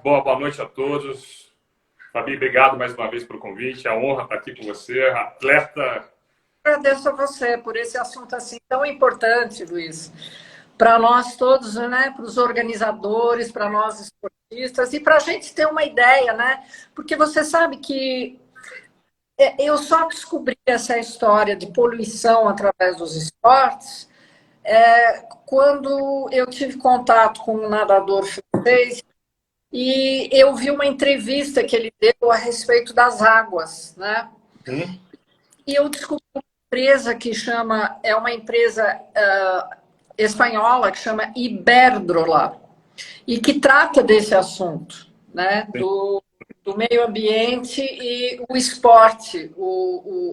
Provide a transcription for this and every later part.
boa noite a todos. Fabi, obrigado mais uma vez pelo convite. É uma honra estar aqui com você, atleta. Agradeço a você por esse assunto assim tão importante, Luiz, para nós todos, né? Para os organizadores, para nós esportistas e para a gente ter uma ideia, né? Porque você sabe que eu só descobri essa história de poluição através dos esportes quando eu tive contato com um nadador francês e eu vi uma entrevista que ele deu a respeito das águas, né? E eu descobri uma empresa que é uma empresa espanhola que chama Iberdrola e que trata desse assunto, né? Do meio ambiente e o esporte,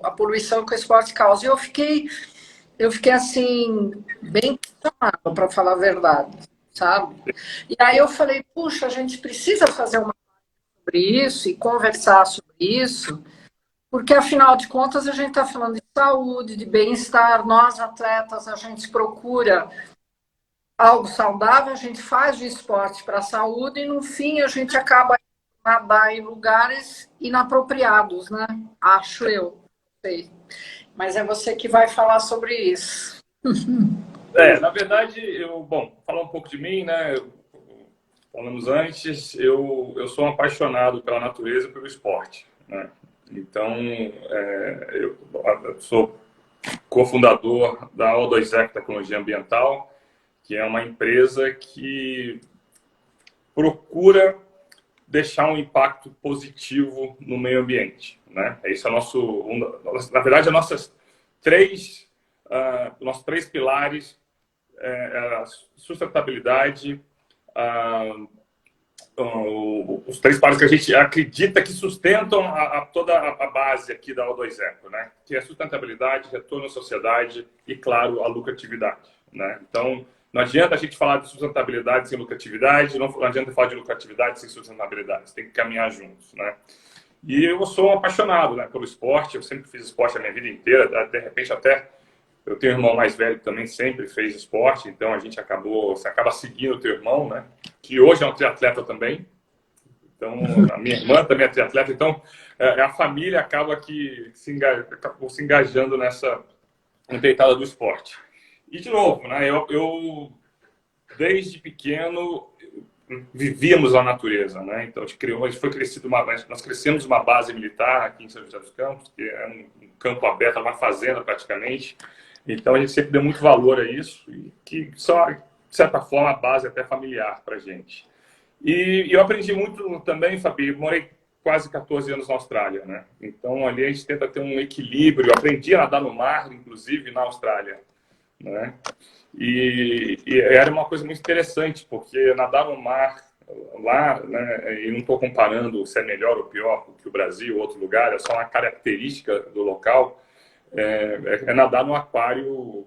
a poluição que o esporte causa. E eu fiquei assim, bem impressionada, para falar a verdade, sabe? E aí eu falei, puxa, a gente precisa fazer uma coisa sobre isso e conversar sobre isso, porque afinal de contas a gente está falando de saúde, de bem-estar. Nós, atletas, a gente procura algo saudável, a gente faz de esporte para a saúde e no fim a gente acaba nadar em lugares inapropriados, né? Acho eu. Sei. Mas é você que vai falar sobre isso. Na verdade, falar um pouco de mim, né? Falamos antes, eu sou um apaixonado pela natureza e pelo esporte, né? Então, eu sou cofundador da O2Eco Tecnologia Ambiental, que é uma empresa que procura deixar um impacto positivo no meio ambiente, né? Esse é na verdade, nossos três pilares: a sustentabilidade, os três pilares que a gente acredita que sustentam toda a base aqui da O2Eco, né? Que é a sustentabilidade, retorno à sociedade e, claro, a lucratividade, né? Então, não adianta a gente falar de sustentabilidade sem lucratividade, não adianta falar de lucratividade sem sustentabilidade, tem que caminhar juntos, né? E eu sou um apaixonado, né, pelo esporte, eu sempre fiz esporte a minha vida inteira, de repente até eu tenho um irmão mais velho que também sempre fez esporte, então você acaba seguindo o teu irmão, né, que hoje é um triatleta também. Então, a minha irmã também é triatleta, então a família acaba acabou se engajando nessa empreitada do esporte. E, de novo, né, eu desde pequeno, vivíamos a natureza, né? Então, nós crescemos uma base militar aqui em São José dos Campos, que é um campo aberto, uma fazenda praticamente. Então, a gente sempre deu muito valor a isso, e que só, de certa forma, a base até familiar para a gente. E eu aprendi muito também, Fabi, morei quase 14 anos na Austrália, né? Então, ali a gente tenta ter um equilíbrio. Eu aprendi a nadar no mar, inclusive, na Austrália, né? E era uma coisa muito interessante, porque nadar no mar lá, né, e não estou comparando se é melhor ou pior que o Brasil ou outro lugar, é só uma característica do local, é nadar no aquário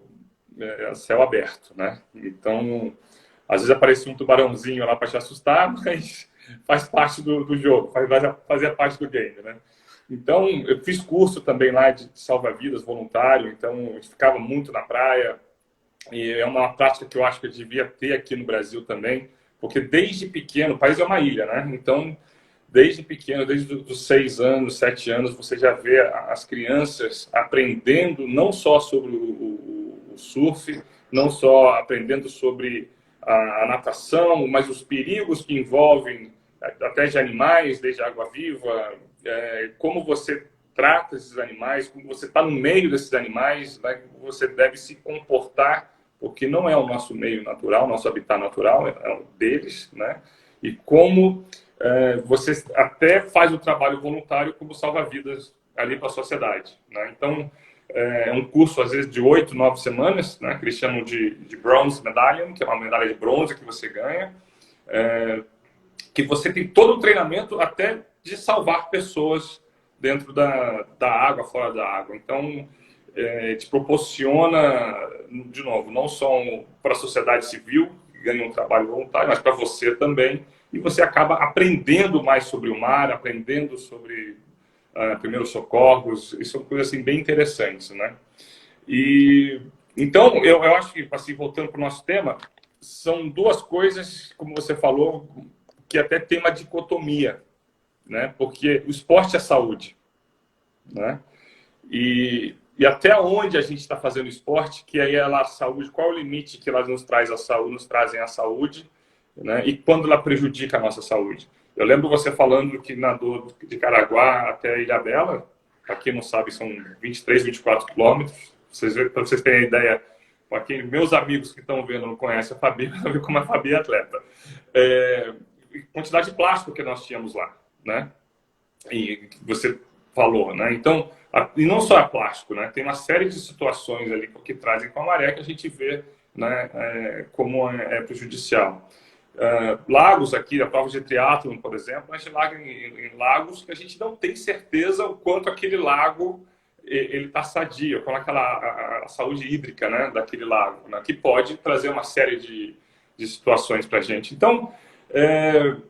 a céu aberto, né? Então, às vezes aparecia um tubarãozinho lá para te assustar, mas faz parte do jogo, fazia parte do game, né? Então, eu fiz curso também lá de salva-vidas voluntário, então a gente ficava muito na praia. E é uma prática que eu acho que eu devia ter aqui no Brasil também, porque desde pequeno, o país é uma ilha, né? Então, desde pequeno, desde os 6 anos, 7 anos, você já vê as crianças aprendendo não só sobre o surf, não só aprendendo sobre a natação, mas os perigos que envolvem até de animais, desde a água-viva, como você trata esses animais, como você está no meio desses animais, né, como você deve se comportar, porque não é o nosso meio natural, nosso habitat natural, é o deles, né? E como você até faz o trabalho voluntário como salva-vidas ali para a sociedade, né? Então, é um curso, às vezes, de 8, 9 semanas, né, que eles chamam de Bronze Medallion, que é uma medalha de bronze que você ganha, que você tem todo um treinamento até de salvar pessoas dentro da água, fora da água. Então, te proporciona, de novo, não só para a sociedade civil, que ganha um trabalho voluntário, mas para você também. E você acaba aprendendo mais sobre o mar, aprendendo sobre primeiros socorros. Isso são coisas assim, bem interessantes, né? E, então, eu acho que, assim, voltando para o nosso tema, são duas coisas, como você falou, que até tem uma dicotomia, né? Porque o esporte é saúde, né? E até onde a gente está fazendo esporte, que aí ela a saúde, qual é o limite que ela nos traz a saúde, nos trazem a saúde, né? E quando ela prejudica a nossa saúde. Eu lembro você falando que nadou de Caraguá até Ilhabela, para quem não sabe, são 23, 24 quilômetros. Para vocês terem ideia, para quem meus amigos que estão vendo não conhecem a Fabi, vai ver como a Fabi é atleta. Quantidade de plástico que nós tínhamos lá, né? E você falou, né? Então, e não só a plástico, né? Tem uma série de situações ali que trazem com a maré que a gente vê, né, como é prejudicial. Lagos aqui, a prova de triatlon, por exemplo, a gente larga em lagos que a gente não tem certeza o quanto aquele lago ele está sadio, com a saúde hídrica, né, daquele lago, né, que pode trazer uma série de situações para a gente. Então,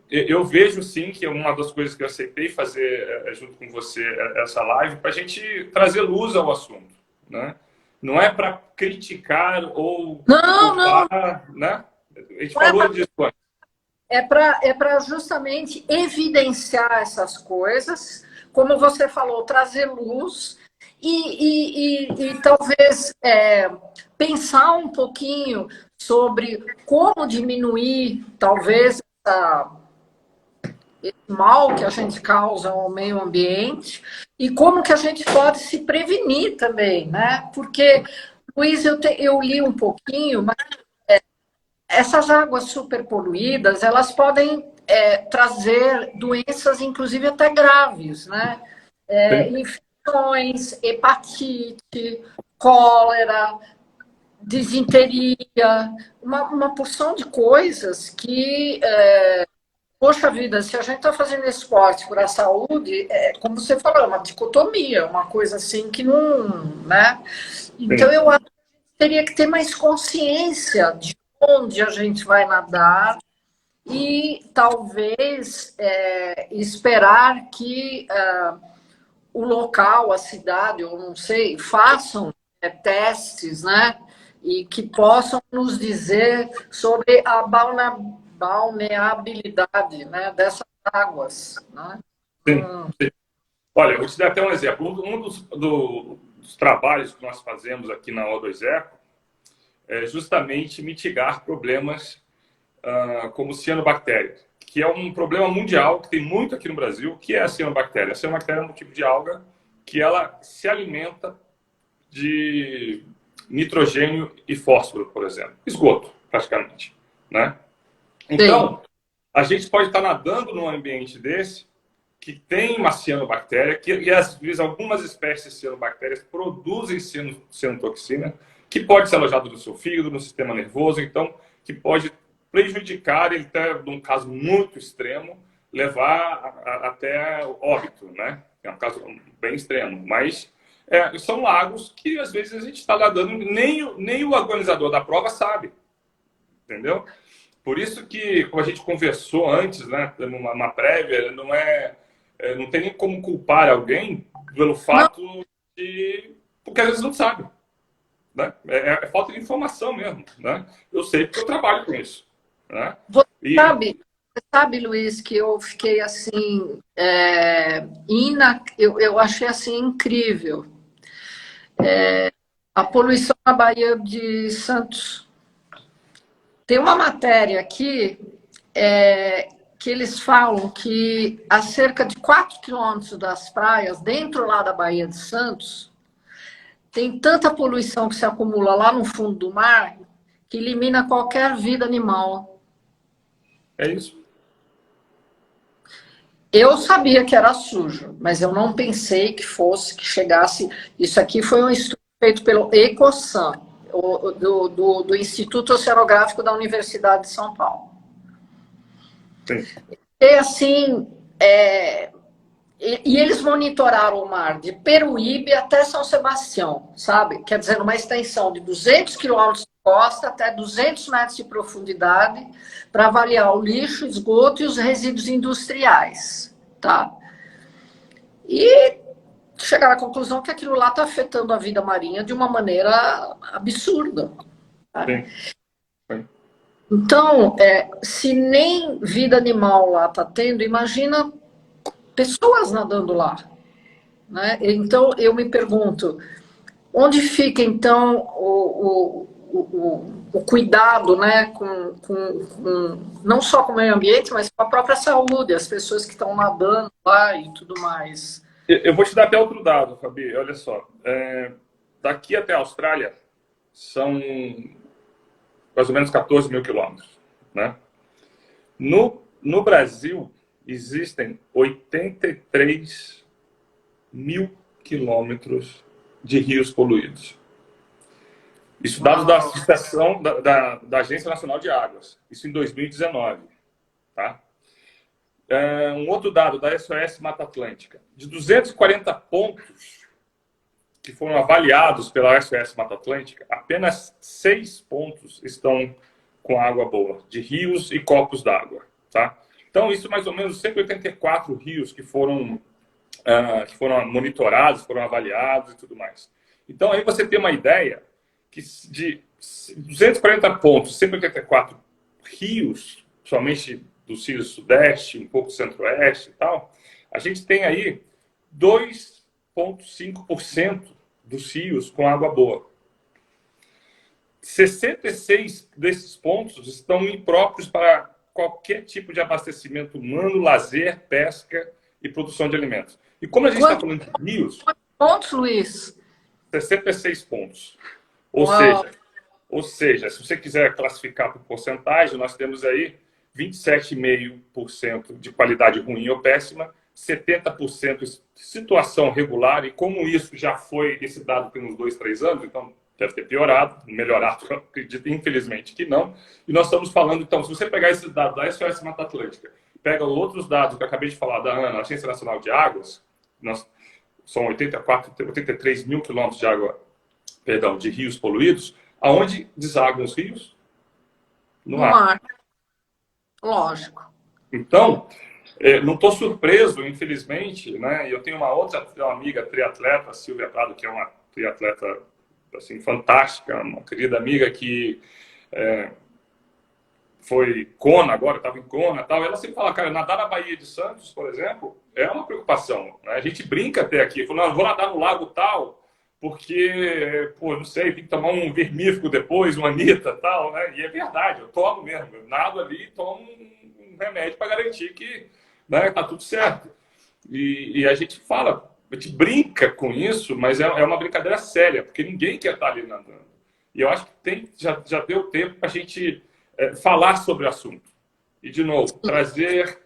eu vejo sim que uma das coisas que eu aceitei fazer junto com você essa live para a gente trazer luz ao assunto, né? Não é para criticar ou culpar, né? A gente falou disso antes. É para justamente evidenciar essas coisas, como você falou, trazer luz e talvez pensar um pouquinho sobre como diminuir, talvez, esse mal que a gente causa ao meio ambiente e como que a gente pode se prevenir também, né? Porque, Luiz, eu li um pouquinho, mas essas águas superpoluídas, elas podem trazer doenças, inclusive até graves, né? Infecções, hepatite, cólera, disenteria, uma porção de coisas que, poxa vida, se a gente está fazendo esporte para a saúde, como você falou, é uma dicotomia, uma coisa assim que não, né? Então, eu acho que teria que ter mais consciência de onde a gente vai nadar e talvez esperar que o local, a cidade, eu não sei, façam testes, né? E que possam nos dizer sobre a balneabilidade, né, dessas águas, né? Sim, sim. Olha, eu vou te dar até um exemplo. Um dos trabalhos que nós fazemos aqui na O2 Eco é justamente mitigar problemas como cianobactéria, que é um problema mundial que tem muito aqui no Brasil, que é a cianobactéria. A cianobactéria é um tipo de alga que ela se alimenta de nitrogênio e fósforo, por exemplo. Esgoto, praticamente, né? Então, a gente pode estar nadando num ambiente desse que tem uma cianobactéria, e às vezes algumas espécies de cianobactérias produzem cianotoxina, que pode ser alojado no seu fígado, no sistema nervoso, então, que pode prejudicar, ele até, num caso muito extremo, levar até óbito, né? É um caso bem extremo, mas são lagos que às vezes a gente está nadando, nem o organizador da prova sabe, entendeu? Por isso que, como a gente conversou antes, né, numa prévia, não tem nem como culpar alguém pelo fato de... Porque às vezes não sabe, né? É falta de informação mesmo, né? Eu sei porque eu trabalho com isso, né? Você sabe, Luiz, que eu fiquei assim... eu achei assim incrível. A poluição na Baía de Santos. Tem uma matéria aqui que eles falam que a cerca de 4 quilômetros das praias, dentro lá da Baía de Santos, tem tanta poluição que se acumula lá no fundo do mar que elimina qualquer vida animal. É isso. Eu sabia que era sujo, mas eu não pensei que chegasse... Isso aqui foi um estudo feito pelo Ecosan, do Instituto Oceanográfico da Universidade de São Paulo. Sim. E assim, e eles monitoraram o mar de Peruíbe até São Sebastião, sabe? Quer dizer, uma extensão de 200 quilômetros de costa até 200 metros de profundidade para avaliar o lixo, esgoto e os resíduos industriais, tá? E chegaram à conclusão que aquilo lá está afetando a vida marinha de uma maneira absurda. Tá? Sim. Sim. Então, se nem vida animal lá está tendo, imagina pessoas nadando lá, né? Então, eu me pergunto, onde fica, então, o cuidado, né, não só com o meio ambiente, mas com a própria saúde, as pessoas que estão nadando lá e tudo mais. Eu vou te dar até outro dado, Fabi. Olha só. Daqui até a Austrália são mais ou menos 14 mil quilômetros, né? No Brasil, existem 83 mil quilômetros de rios poluídos. Isso dados da Associação da Agência Nacional de Águas. Isso em 2019. Tá? Um outro dado da SOS Mata Atlântica. De 240 pontos que foram avaliados pela SOS Mata Atlântica, apenas 6 pontos estão com água boa, de rios e corpos d'água. Tá? Então, isso mais ou menos 184 rios que foram monitorados, foram avaliados e tudo mais. Então, aí você tem uma ideia que de 240 pontos, 184 rios, somente dos rios sudeste, um pouco centro-oeste e tal, a gente tem aí 2,5% dos rios com água boa. 66 desses pontos estão impróprios para qualquer tipo de abastecimento humano, lazer, pesca e produção de alimentos. E como a gente está falando de rios... Quantos pontos, Luiz? 66 pontos. Ou seja, se você quiser classificar por porcentagem, nós temos aí 27,5% de qualidade ruim ou péssima, 70% de situação regular, e como isso já foi, esse dado tem uns 2, 3 anos, então deve ter piorado, melhorado, eu acredito, infelizmente que não. E nós estamos falando, então, se você pegar esse dado da SOS Mata Atlântica, pega outros dados que eu acabei de falar da ANA, Agência Nacional de Águas, são 83 mil quilômetros de água, perdão, de rios poluídos, aonde desaguam os rios? No mar. Lógico. Então, não estou surpreso, infelizmente, né? Eu tenho uma amiga triatleta, a Silvia Prado, que é uma triatleta assim, fantástica, uma querida amiga que foi Kona, agora estava em Kona, tal. Ela sempre fala, cara, nadar na Baía de Santos, por exemplo, é uma preocupação, né? A gente brinca até aqui, fala, não, eu vou nadar no lago tal, porque, pô, não sei, tem que tomar um vermífugo depois, uma anita, tal, né? E é verdade, eu tomo mesmo, eu nado ali e tomo um remédio para garantir que, né, tá tudo certo. E a gente fala, a gente brinca com isso, mas é uma brincadeira séria, porque ninguém quer estar ali nadando. E eu acho que já deu tempo para a gente falar sobre o assunto. E, de novo, trazer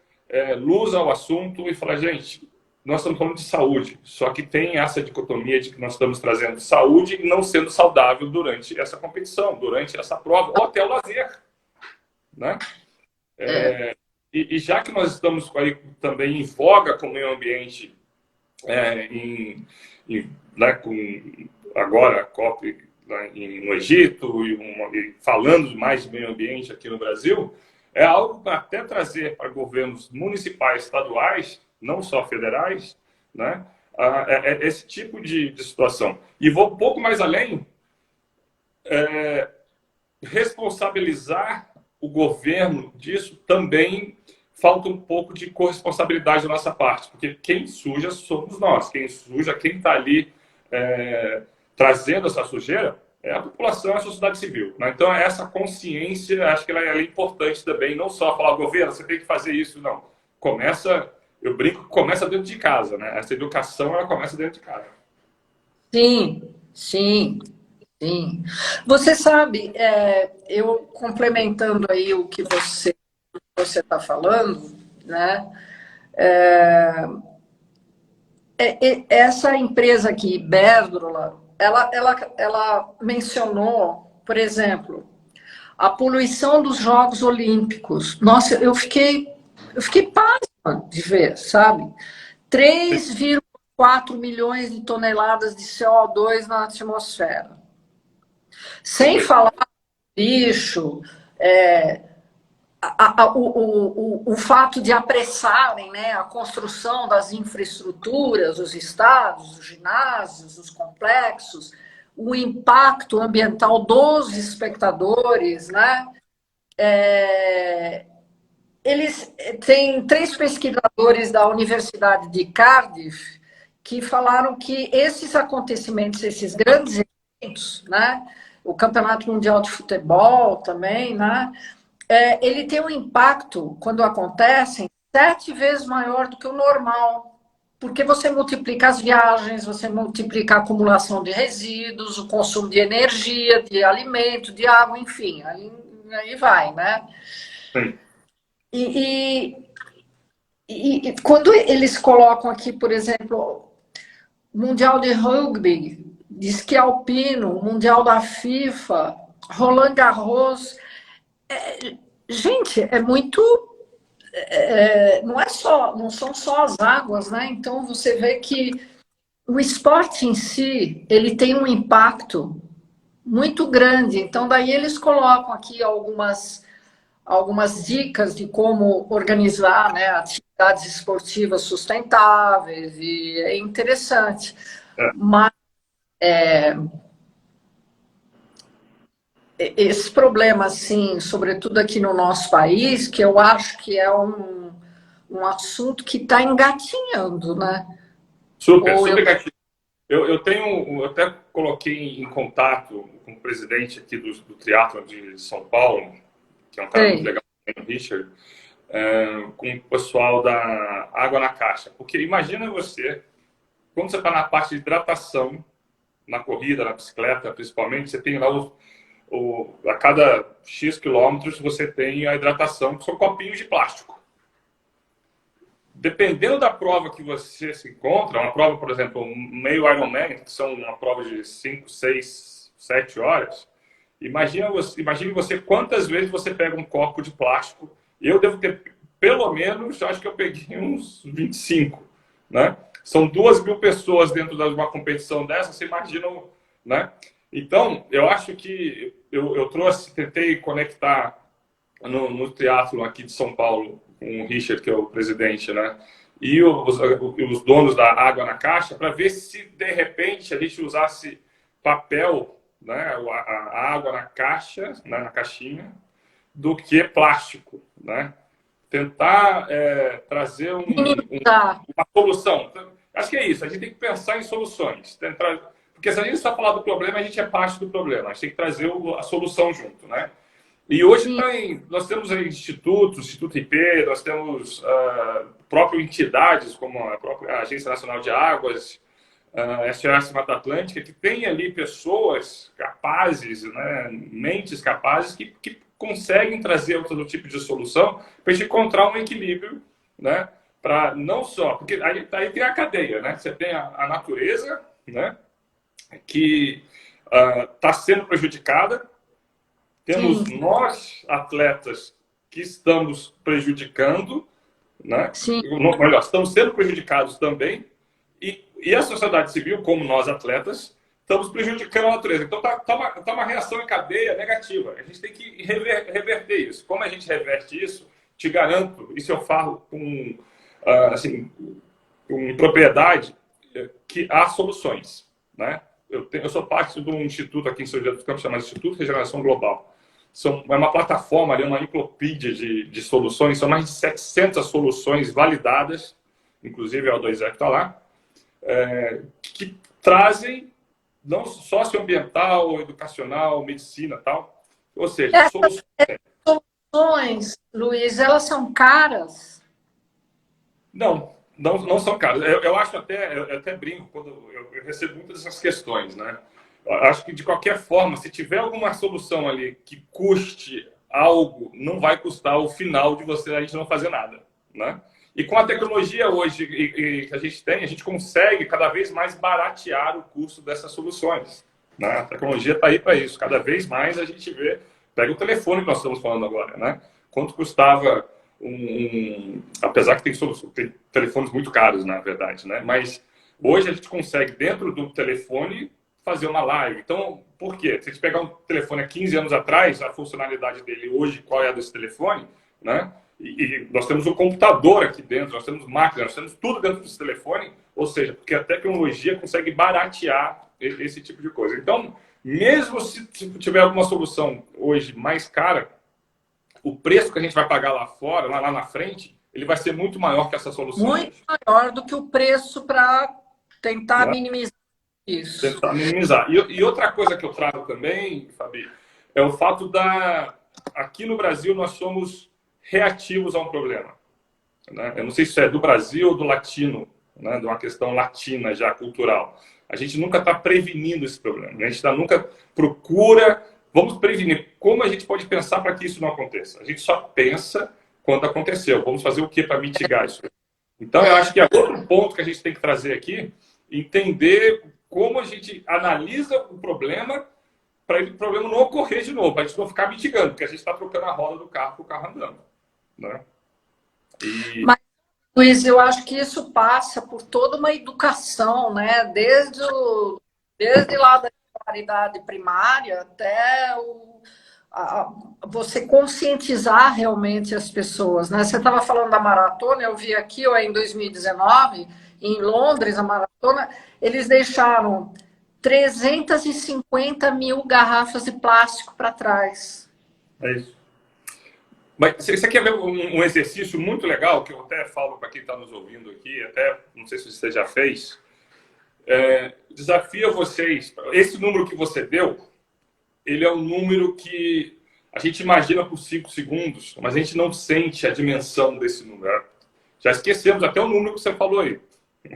luz ao assunto e falar, gente, nós estamos falando de saúde, só que tem essa dicotomia de que nós estamos trazendo saúde e não sendo saudável durante essa competição, durante essa prova, ou até o lazer. Né? E já que nós estamos aí também em voga com o meio ambiente, né, com agora a COP no Egito e falando mais de meio ambiente aqui no Brasil, é algo para até trazer para governos municipais, estaduais, não só federais, né, esse tipo de situação. E vou um pouco mais além, responsabilizar o governo disso também falta um pouco de corresponsabilidade da nossa parte, porque quem suja somos nós, quem suja, quem está ali trazendo essa sujeira é a população, é a sociedade civil. Né? Então, essa consciência, acho que ela é importante também, não só falar, governo, você tem que fazer isso, não. Eu brinco que começa dentro de casa, né? Essa educação, ela começa dentro de casa. Sim, sim, sim. Você sabe, eu complementando aí o que você está falando, né? Essa empresa aqui, Iberdrola, ela mencionou, por exemplo, a poluição dos Jogos Olímpicos. Nossa, eu fiquei pasma de ver, sabe? 3,4 milhões de toneladas de CO2 na atmosfera. Sem falar do lixo, o fato de apressarem, né, a construção das infraestruturas, os estádios, os ginásios, os complexos, o impacto ambiental dos espectadores, né, Eles têm 3 pesquisadores da Universidade de Cardiff que falaram que esses acontecimentos, esses grandes eventos, né, o Campeonato Mundial de Futebol também, né, ele tem um impacto, quando acontecem, 7 vezes maior do que o normal. Porque você multiplica as viagens, você multiplica a acumulação de resíduos, o consumo de energia, de alimento, de água, enfim, aí vai, né? Sim. E quando eles colocam aqui, por exemplo, Mundial de Rugby, de esqui alpino, Mundial da FIFA, Roland Garros, gente, é muito. Não são só as águas, né? Então você vê que o esporte em si, ele tem um impacto muito grande. Então daí eles colocam aqui algumas dicas de como organizar, né, atividades esportivas sustentáveis, e é interessante. Mas esse problema, assim, sobretudo aqui no nosso país, que eu acho que é um assunto que está engatinhando, né? Super, super gatilho. Eu até coloquei em contato com o presidente aqui do Triatlon de São Paulo, que é um cara muito legal, o Richard, com o pessoal da Água na Caixa. Porque imagina você, quando você está na parte de hidratação, na corrida, na bicicleta, principalmente, você tem lá a cada X quilômetros você tem a hidratação, que são copinhos de plástico. Dependendo da prova que você se encontra, uma prova, por exemplo, um meio Ironman, que são uma prova de 5, 6, 7 horas, imagine você quantas vezes você pega um copo de plástico. Eu devo ter, pelo menos, acho que eu peguei uns 25, né? São 2.000 pessoas dentro de uma competição dessa, você imagina, né? Então, eu acho que eu tentei conectar no triatlo aqui de São Paulo, com o Richard, que é o presidente, né? E os donos da Água na Caixa, para ver se, de repente, a gente usasse papel, né? A água na caixa, né? Na caixinha, do que plástico, né? Tentar trazer uma solução. Acho que é isso, a gente tem que pensar em soluções. Porque se a gente só falar do problema, a gente é parte do problema. A gente tem que trazer a solução junto, né? E hoje nós temos institutos, Instituto IP, nós temos próprias entidades, como a própria Agência Nacional de Águas, SOS Mata Atlântica, que tem ali pessoas capazes, né, mentes capazes, que conseguem trazer outro tipo de solução para a gente encontrar um equilíbrio, né? Para não só... Porque aí tem a cadeia, né? Você tem a natureza, né? Que está sendo prejudicada. Temos nós, atletas, que estamos prejudicando, né? Melhor, estamos sendo prejudicados também. E a sociedade civil, como nós, atletas, estamos prejudicando a natureza. Então, tá uma reação em cadeia negativa. A gente tem que reverter isso. Como a gente reverte isso, te garanto, isso eu falo com propriedade, que há soluções, né? Eu sou parte de um instituto aqui em São José dos Campos chamado Instituto de Regeneração Global. É uma plataforma, uma enciclopédia de soluções, são mais de 700 soluções validadas, inclusive a O2E que está lá, que trazem não socioambiental, educacional, medicina e tal. Ou seja, soluções, Luiz, elas são caras? Não são caras. Eu acho eu até brinco quando eu recebo muitas dessas questões, né? Eu acho que, de qualquer forma, se tiver alguma solução ali que custe algo, não vai custar o final de a gente não fazer nada, né? E com a tecnologia hoje que a gente tem, a gente consegue cada vez mais baratear o custo dessas soluções, né? A tecnologia está aí para isso. Cada vez mais a gente vê... Pega o telefone que nós estamos falando agora, né? Quanto custava apesar que tem telefones muito caros, na verdade, né? Mas hoje a gente consegue, dentro do telefone, fazer uma live. Então, por quê? Se a gente pegar um telefone há 15 anos atrás, a funcionalidade dele hoje, qual é a desse telefone, né? E nós temos um computador aqui dentro, nós temos máquinas, nós temos tudo dentro desse telefone, ou seja, porque a tecnologia consegue baratear esse tipo de coisa. Então, mesmo se tiver alguma solução hoje mais cara, o preço que a gente vai pagar lá fora, lá na frente, ele vai ser muito maior que essa solução. Muito maior do que o preço para tentar minimizar isso. Tentar minimizar. E outra coisa que eu trago também, Fabi, é o fato aqui no Brasil nós somos reativos a um problema. Né? Eu não sei se é do Brasil ou do latino, né? De uma questão latina já, cultural. A gente nunca está prevenindo esse problema. A gente nunca procura, vamos prevenir. Como a gente pode pensar para que isso não aconteça? A gente só pensa quando aconteceu. Vamos fazer o que para mitigar isso? Então, eu acho que é outro ponto que a gente tem que trazer aqui, entender como a gente analisa o problema para o problema não ocorrer de novo, para a gente não ficar mitigando, porque a gente está trocando a roda do carro com o carro andando. Né? Mas, Luiz, eu acho que isso passa por toda uma educação, né? Desde lá da escolaridade primária até você conscientizar realmente as pessoas, né? Você estava falando da maratona, eu vi aqui, em 2019, em Londres, a maratona, eles deixaram 350 mil garrafas de plástico para trás. É isso. Mas você quer ver um exercício muito legal, que eu até falo para quem está nos ouvindo aqui, até não sei se você já fez, desafio a vocês, esse número que você deu, ele é um número que a gente imagina por 5 segundos, mas a gente não sente a dimensão desse número. Já esquecemos até o número que você falou aí.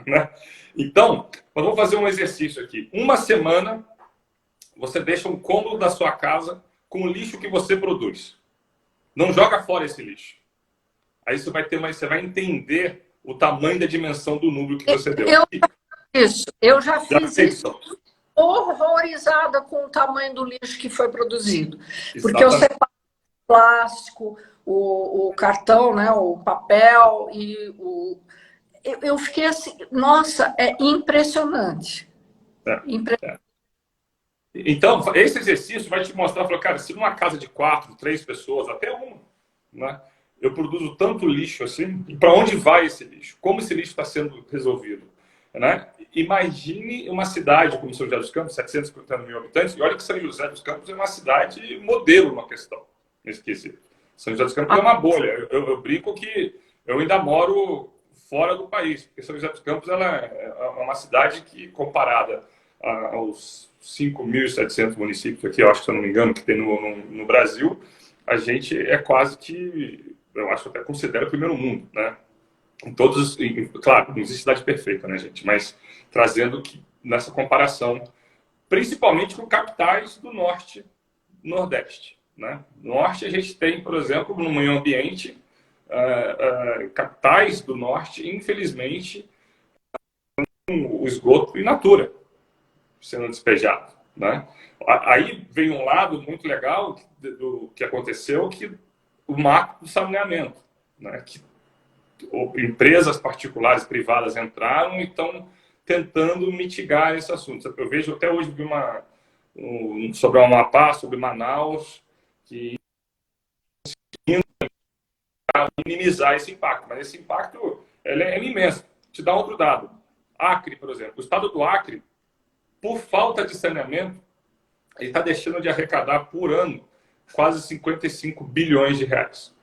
Né? Então, nós vamos fazer um exercício aqui. Uma semana, você deixa um cômodo da sua casa com o lixo que você produz. Não joga fora esse lixo. Aí você vai entender o tamanho da dimensão do número que você deu. Eu já fiz isso. Horrorizada com o tamanho do lixo que foi produzido. Porque eu separo o plástico, o cartão, né, o papel e eu fiquei assim, nossa, é impressionante. Então, esse exercício vai te mostrar, cara, se numa casa de 4, 3 pessoas, até uma, né, eu produzo tanto lixo assim, para onde vai esse lixo? Como esse lixo está sendo resolvido? Né? Imagine uma cidade como São José dos Campos, 750 mil habitantes, e olha que São José dos Campos é uma cidade modelo numa questão, nesse quesito. São José dos Campos é uma bolha. Eu brinco que eu ainda moro fora do país, porque São José dos Campos ela é uma cidade que, comparada aos 5.700 municípios aqui, eu acho, se eu não me engano, que tem no Brasil, a gente é quase que, eu acho, até considera o primeiro mundo, né? Em todos, claro, não existe cidade perfeita, né, gente? Mas trazendo que nessa comparação, principalmente com capitais do norte, nordeste, né? No norte a gente tem, por exemplo, no meio ambiente, capitais do norte, infelizmente, o esgoto in natura sendo despejado, né? Aí vem um lado muito legal do que aconteceu, que o marco do saneamento, né? Que empresas particulares, privadas entraram e estão tentando mitigar esse assunto. Eu vejo até hoje sobre o Amapá, sobre Manaus, que minimizar esse impacto, mas esse impacto é imenso. Te dá outro dado. Acre, por exemplo. O estado do Acre, por falta de saneamento, ele está deixando de arrecadar por ano quase 55 bilhões de reais.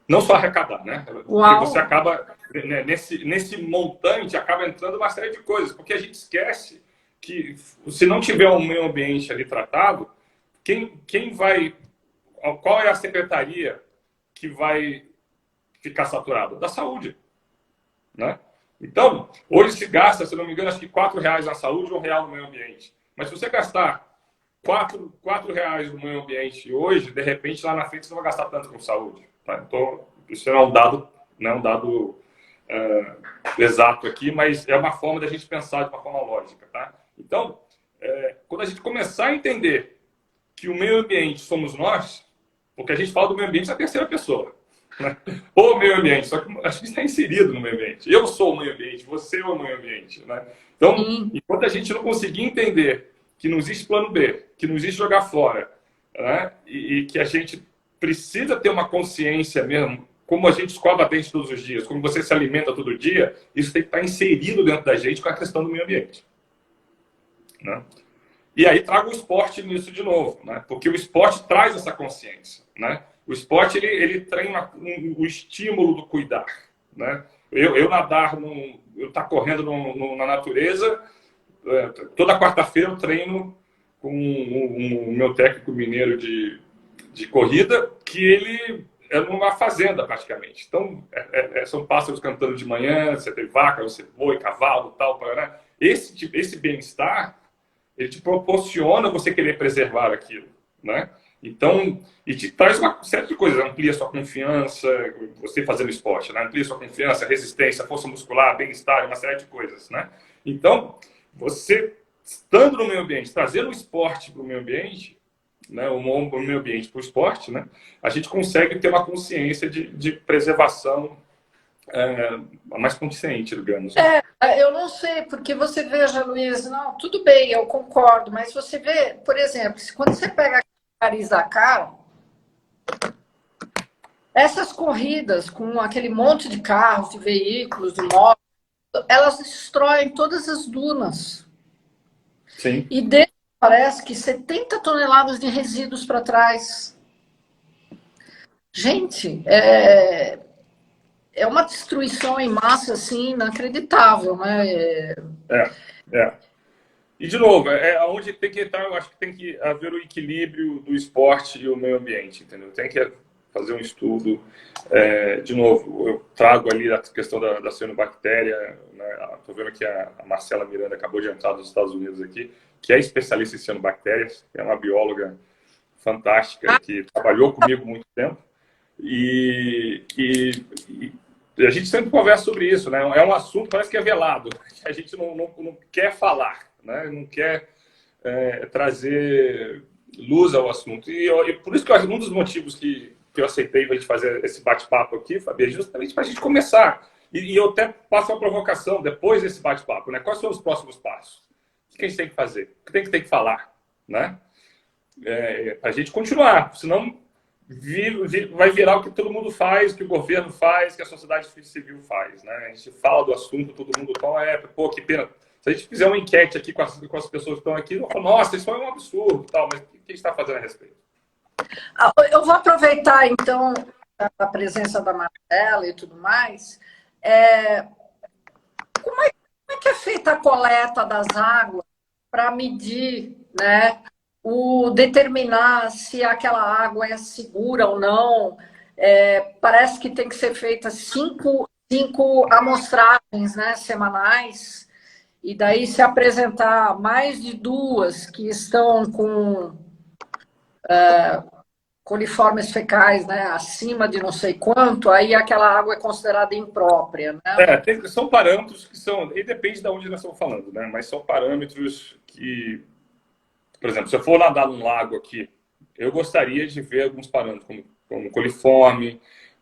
Não só arrecadar, né? Porque você acaba, né, nesse montante, acaba entrando uma série de coisas, porque a gente esquece que se não tiver um meio ambiente ali tratado, quem vai... Qual é a secretaria que vai ficar saturada? Da saúde, né? Então, hoje se gasta, se não me engano, acho que R$4 na saúde e R$1 no meio ambiente. Mas se você gastar R$4 no meio ambiente hoje, de repente, lá na frente, você não vai gastar tanto com saúde. Tá? Então, isso é um dado, não é um dado exato aqui, mas é uma forma da gente pensar de uma forma lógica. Tá? Então, quando a gente começar a entender que o meio ambiente somos nós, porque a gente fala do meio ambiente na terceira pessoa. Né? O meio ambiente, só que a gente está inserido no meio ambiente. Eu sou o meio ambiente, você é o meio ambiente. Né? Então, enquanto a gente não conseguir entender que não existe plano B, que não existe jogar fora, né? e que a gente precisa ter uma consciência mesmo, como a gente escova dente todos os dias, como você se alimenta todo dia, isso tem que estar inserido dentro da gente com a questão do meio ambiente. Né? E aí trago o esporte nisso de novo, né? Porque o esporte traz essa consciência, né? O esporte, ele treina o estímulo do cuidar, né? Eu nadar, eu estar correndo na natureza, toda quarta-feira eu treino com o meu técnico mineiro de corrida, que ele é numa fazenda praticamente. Então, são pássaros cantando de manhã, você tem vaca, você boi, cavalo, tal, né? Esse bem-estar, ele te proporciona você querer preservar aquilo, né? Então, e te traz uma série de coisas, amplia sua confiança, você fazendo esporte, né? Amplia sua confiança, resistência, força muscular, bem-estar, uma série de coisas, né? Então, você estando no meio ambiente, trazendo o esporte para o meio ambiente, né? O meio ambiente para o esporte, né? A gente consegue ter uma consciência de preservação mais consciente, digamos. Eu não sei, porque você veja, Luiz, não, tudo bem, eu concordo, mas você vê, por exemplo, quando você pega Paris-Dakar, essas corridas com aquele monte de carros, de veículos, de motos, elas destroem todas as dunas. Sim. E dentro parece que 70 toneladas de resíduos para trás. Gente, é uma destruição em massa assim inacreditável, né? E de novo, onde tem que estar, eu acho que tem que haver o equilíbrio do esporte e o meio ambiente, entendeu? Tem que fazer um estudo. De novo, eu trago ali a questão da cianobactéria, né? Estou vendo que a Marcela Miranda acabou de entrar dos Estados Unidos aqui, que é especialista em cianobactérias, é uma bióloga fantástica que trabalhou comigo muito tempo. E a gente sempre conversa sobre isso, né? É um assunto, parece que é velado, que a gente não quer falar, né? Não quer trazer luz ao assunto. E por isso que um dos motivos que eu aceitei para a gente fazer esse bate-papo aqui, Fabi, é justamente para a gente começar. E eu até passo uma provocação depois desse bate-papo, né? Quais são os próximos passos? O que a gente tem que fazer? O que tem que falar, né? Para a gente continuar, senão vai virar o que todo mundo faz, o que o governo faz, o que a sociedade civil faz, né? A gente fala do assunto, todo mundo fala, pô, que pena. Se a gente fizer uma enquete aqui com as pessoas que estão aqui, vão falar, nossa, isso é um absurdo, tal, mas o que a gente está fazendo a respeito? Eu vou aproveitar, então, a presença da Marcela e tudo mais. Como é que é feita a coleta das águas para medir, né, determinar se aquela água é segura ou não? Parece que tem que ser feita cinco amostragens, né, semanais, e daí se apresentar mais de duas que estão com coliformes fecais, né, acima de não sei quanto, aí aquela água é considerada imprópria, né? São parâmetros que são, e depende de onde nós estamos falando, né? Mas são parâmetros que, por exemplo, se eu for nadar num lago aqui, eu gostaria de ver alguns parâmetros, como coliforme,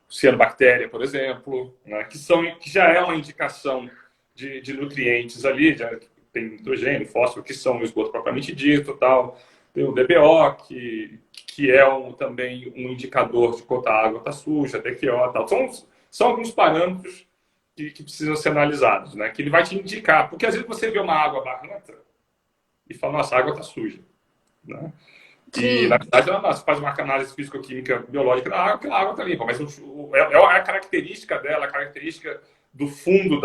cianobactéria, por exemplo, né? que já é uma indicação de nutrientes ali, já tem nitrogênio, fósforo, que são o esgoto propriamente dito, tal. Tem o DBO, que é também um indicador de quanto a água está suja, DQO, tal. São alguns parâmetros que precisam ser analisados, né? Que ele vai te indicar, porque às vezes você vê uma água barrenta e fala, nossa, a água está suja, né? E, na verdade, você faz uma análise físico-química biológica da água, aquela água está limpa, mas é a característica dela, a característica do fundo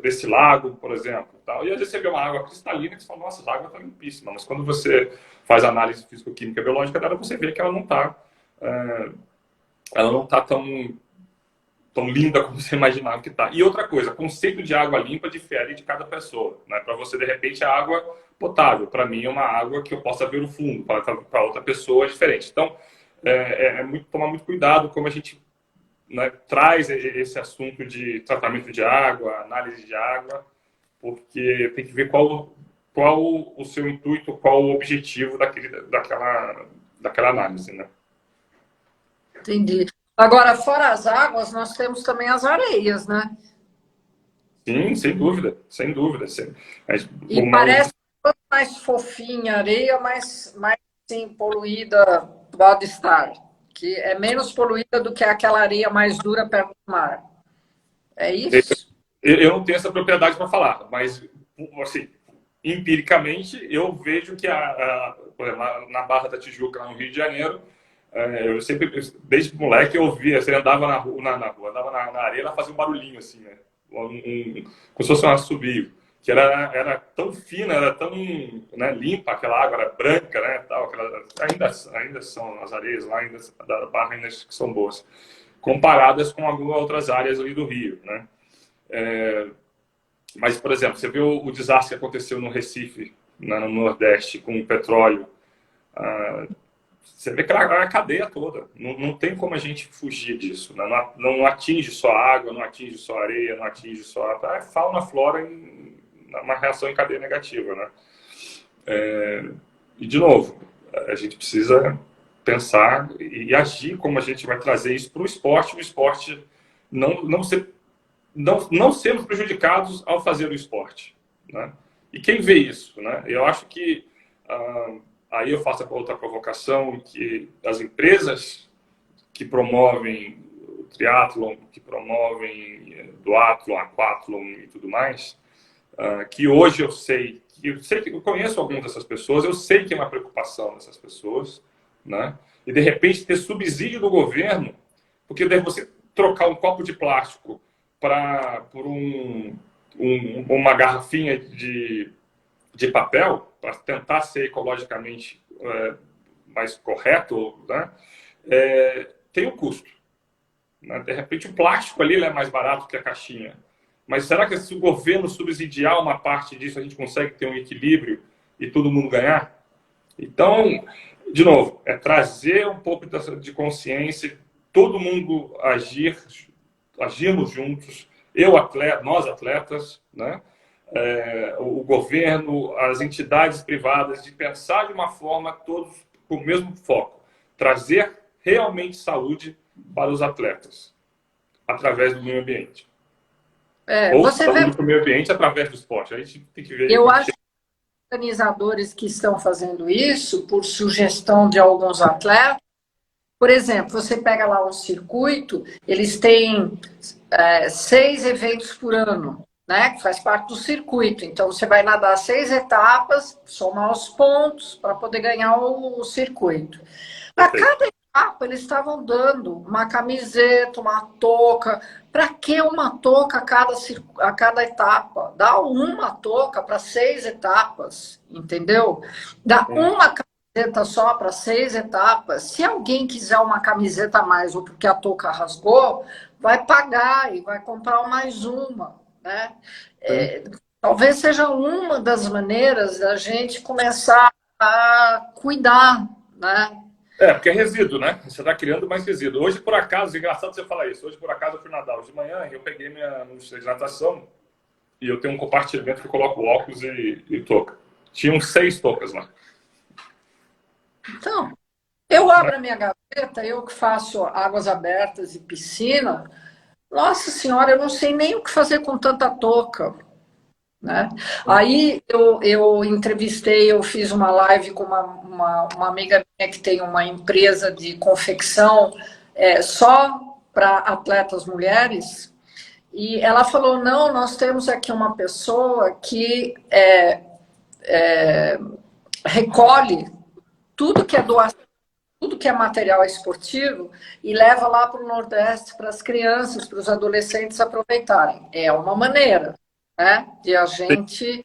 desse lago, por exemplo. Tal. E às vezes você vê uma água cristalina e você fala, nossa, essa água está limpíssima, mas quando você faz a análise físico-química biológica dela, você vê que ela não está tão linda como você imaginava que está. E outra coisa, o conceito de água limpa difere de cada pessoa. Né? Para você, de repente, é água potável. Para mim, é uma água que eu possa ver o fundo. Para outra pessoa, é diferente. Então, tomar muito cuidado como a gente, né, traz esse assunto de tratamento de água, análise de água, porque tem que ver qual o seu intuito, qual o objetivo daquela análise. Né? Entendi. Agora, fora as águas, nós temos também as areias, né? Sim, sem dúvida, sem dúvida. E parece mais fofinha a areia, mais sim, poluída pode estar. Que é menos poluída do que aquela areia mais dura perto do mar. É isso? Eu não tenho essa propriedade para falar, mas, assim, empiricamente, eu vejo que por exemplo, na Barra da Tijuca, no Rio de Janeiro, eu sempre, desde moleque, eu ouvia, você andava na rua, andava na areia, ela fazia um barulhinho assim, né? Como se fosse um assobio, que era tão fina, era tão, né, limpa, aquela água era branca, né? Tal, ainda são as areias lá, ainda, da Barra ainda são boas, comparadas com algumas outras áreas ali do Rio, né? Mas, por exemplo, você viu o desastre que aconteceu no Recife, no Nordeste, com o petróleo. Você vê que era a cadeia toda. Não tem como a gente fugir disso. Né? Não atinge só a água, não atinge só a areia, não atinge só a fauna, flora, uma reação em cadeia negativa. Né? E, de novo, a gente precisa pensar e agir como a gente vai trazer isso para o esporte não sermos prejudicados ao fazer o esporte. Né? E quem vê isso? Né? Eu acho que... aí eu faço outra provocação, que as empresas que promovem o triatlon, que promovem duatlon, aquatlon e tudo mais, que hoje eu sei que eu conheço algumas dessas pessoas, eu sei que é uma preocupação dessas pessoas, né? E de repente ter subsídio do governo, porque daí você trocar um copo de plástico por uma garrafinha de papel, para tentar ser ecologicamente mais correto, né? Tem um custo. Né? De repente, o plástico ali é mais barato que a caixinha. Mas será que se o governo subsidiar uma parte disso, a gente consegue ter um equilíbrio e todo mundo ganhar? Então, de novo, trazer um pouco de consciência, todo mundo agirmos juntos, nós atletas, né? O governo, as entidades privadas, de pensar de uma forma todos com o mesmo foco, trazer realmente saúde para os atletas através do meio ambiente. Ou saúde para o meio ambiente através do esporte. A gente tem que ver. Eu acho que os organizadores que estão fazendo isso, por sugestão de alguns atletas, por exemplo, você pega lá um circuito, eles têm 6 eventos por ano. Né, que faz parte do circuito. Então, você vai nadar 6 etapas, somar os pontos para poder ganhar o circuito. A cada etapa, eles estavam dando uma camiseta, uma touca. Para que uma touca a cada etapa? Dá uma touca para 6 etapas, entendeu? Dá uma camiseta só para 6 etapas. Se alguém quiser uma camiseta a mais, ou porque a touca rasgou, vai pagar e vai comprar mais uma. Né? Talvez seja uma das maneiras da gente começar a cuidar, né? Porque é resíduo, né? Você está criando mais resíduo. Hoje, por acaso, engraçado você falar isso, hoje, por acaso, eu fui nadar. Hoje de manhã, eu peguei minha mochila de natação e eu tenho um compartimento que eu coloco óculos e touca. Tinham 6 toucas lá. Então, eu abro a minha gaveta, eu que faço águas abertas e piscina, nossa senhora, eu não sei nem o que fazer com tanta touca. Né? Aí eu entrevistei, eu fiz uma live com uma amiga minha que tem uma empresa de confecção só para atletas mulheres, e ela falou, não, nós temos aqui uma pessoa que recolhe tudo que é doação, tudo que é material esportivo e leva lá para o Nordeste para as crianças, para os adolescentes aproveitarem. É uma maneira, né, de a gente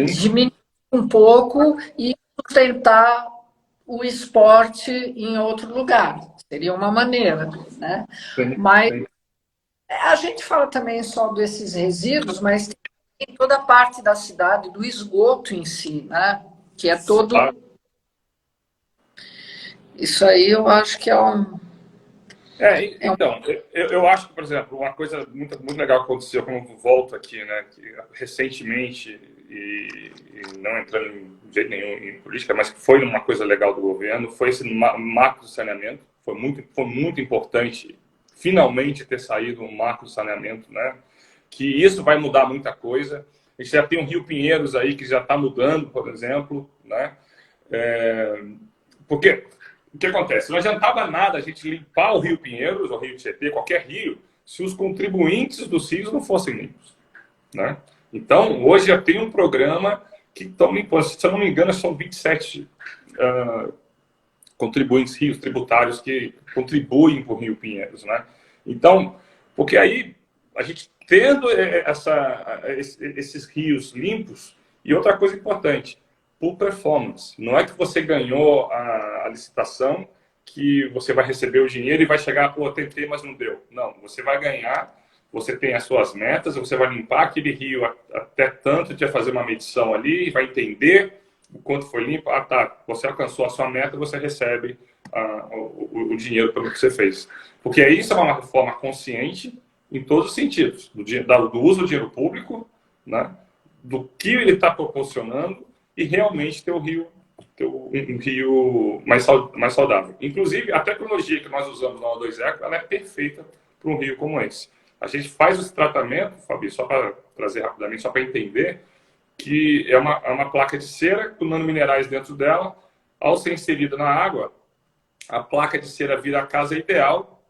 diminuir um pouco e sustentar o esporte em outro lugar. Seria uma maneira, né? Mas a gente fala também só desses resíduos, mas tem toda a parte da cidade, do esgoto em si, né? Que é todo... Isso aí eu acho que é um... Então, eu acho que, por exemplo, uma coisa muito, muito legal que aconteceu, como volto aqui, né, que recentemente, e não entrando de jeito nenhum em política, mas que foi uma coisa legal do governo, foi esse marco do saneamento. Foi muito importante, finalmente, ter saído um marco do saneamento, né, que isso vai mudar muita coisa. A gente já tem o Rio Pinheiros aí, que já está mudando, por exemplo, né, porque... O que acontece? Não adiantava nada a gente limpar o Rio Pinheiros, ou Rio Tietê, qualquer rio, se os contribuintes dos rios não fossem limpos. Né? Então, hoje já tem um programa que estão limpando. Se eu não me engano, são 27 contribuintes rios tributários que contribuem para o Rio Pinheiros, né? Então, porque aí a gente tendo esses rios limpos, e outra coisa importante, por performance. Não é que você ganhou a licitação, que você vai receber o dinheiro e vai chegar, pô, tentei, mas não deu. Não, você vai ganhar, você tem as suas metas, você vai limpar aquele rio até tanto, de fazer uma medição ali, vai entender o quanto foi limpo. Ah, tá, você alcançou a sua meta, você recebe o dinheiro pelo que você fez. Porque isso é uma reforma consciente em todos os sentidos, do uso do dinheiro público, né, do que ele está proporcionando e realmente ter um rio mais saudável. Inclusive, a tecnologia que nós usamos na O2 Eco, ela é perfeita para um rio como esse. A gente faz esse tratamento, Fabi, só para trazer rapidamente, só para entender, que é uma placa de cera com nanominerais dentro dela. Ao ser inserida na água, a placa de cera vira a casa ideal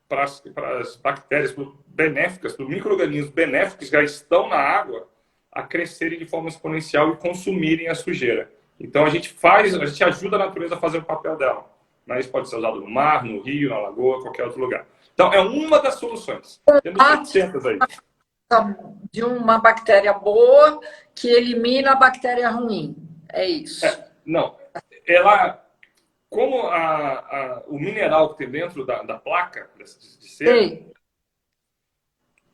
para as bactérias benéficas, para os micro-organismos benéficos que já estão na água, a crescerem de forma exponencial e consumirem a sujeira. Então a gente ajuda a natureza a fazer o papel dela. Mas isso pode ser usado no mar, no rio, na lagoa, qualquer outro lugar. Então é uma das soluções. Temos 700 aí. De uma bactéria boa que elimina a bactéria ruim. É isso. Não. Ela, como o mineral que tem dentro da placa de cera, sim,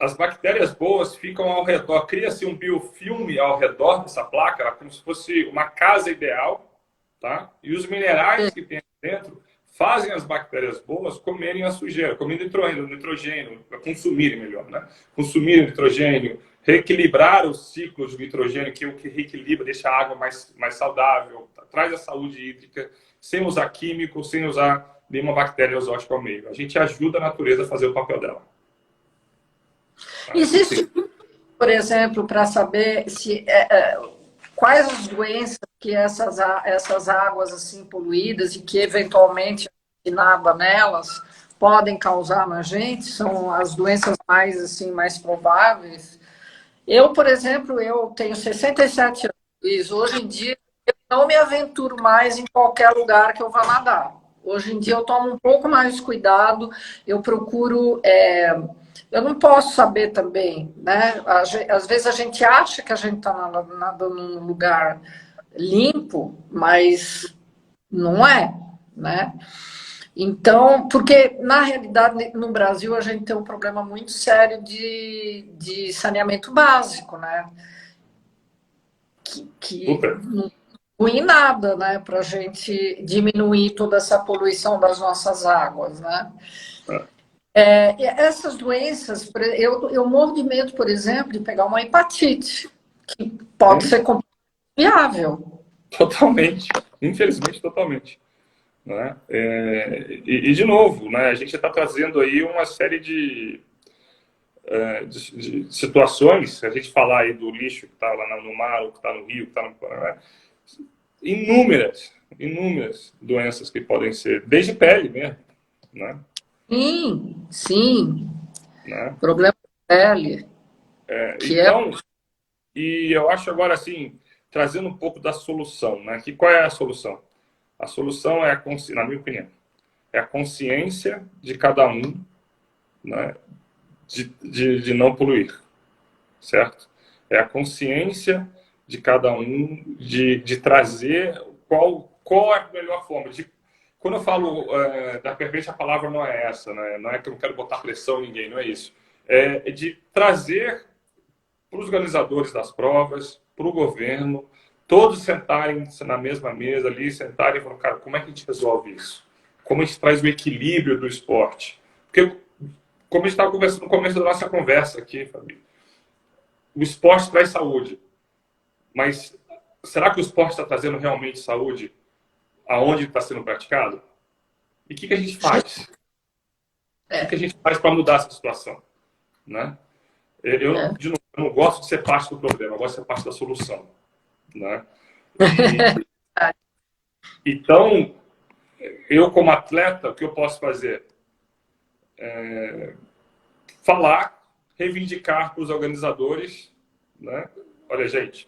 as bactérias boas ficam ao redor, cria-se um biofilme ao redor dessa placa, ela, como se fosse uma casa ideal, tá? E os minerais que tem dentro fazem as bactérias boas comerem a sujeira, comerem nitrogênio, consumirem melhor, né? Consumirem nitrogênio, reequilibrar o ciclo de nitrogênio, que é o que reequilibra, deixa a água mais saudável, traz a saúde hídrica, sem usar químicos, sem usar nenhuma bactéria exótica ao meio. A gente ajuda a natureza a fazer o papel dela. Existe, por exemplo, para saber quais as doenças que essas águas assim poluídas e que eventualmente nada nelas podem causar na gente, são as doenças mais prováveis. Eu, por exemplo, eu tenho 67 anos e hoje em dia eu não me aventuro mais em qualquer lugar que eu vá nadar. Hoje em dia eu tomo um pouco mais de cuidado, eu procuro... Eu não posso saber também, né? Às vezes a gente acha que a gente está nadando num lugar limpo, mas não é, né? Então, porque na realidade no Brasil a gente tem um problema muito sério de saneamento básico, né? Que não inclui nada, né? Para a gente diminuir toda essa poluição das nossas águas, né? Essas doenças, eu morro de medo, por exemplo, de pegar uma hepatite, que pode ser viável. Totalmente, infelizmente totalmente. Né? E de novo, né, a gente está trazendo aí uma série de situações, se a gente falar aí do lixo que está lá no mar, ou que está no rio, que está no... Né? Inúmeras doenças que podem ser, desde pele mesmo, né? Sim. Né? Problema de pele. Então, e eu acho agora assim, trazendo um pouco da solução, né? Que qual é a solução? A solução é, na minha opinião, é a consciência de cada um, né? De não poluir, certo? É a consciência de cada um de trazer qual é a melhor forma. Quando eu falo da perpétua, a palavra não é essa, né? Não é que eu não quero botar pressão em ninguém, não é isso. É de trazer para os organizadores das provas, para o governo, todos sentarem na mesma mesa ali, sentarem e falar, cara, como é que a gente resolve isso? Como a gente traz o equilíbrio do esporte? Porque, como a gente estava conversando no começo da nossa conversa aqui, Fabi, o esporte traz saúde. Mas será que o esporte está trazendo realmente saúde aonde está sendo praticado? E o que a gente faz? O que a gente faz para mudar essa situação? Né? De novo, eu não gosto de ser parte do problema, eu gosto de ser parte da solução. Né? Então, eu como atleta, o que eu posso fazer? Falar, reivindicar para os organizadores, né? Olha, gente,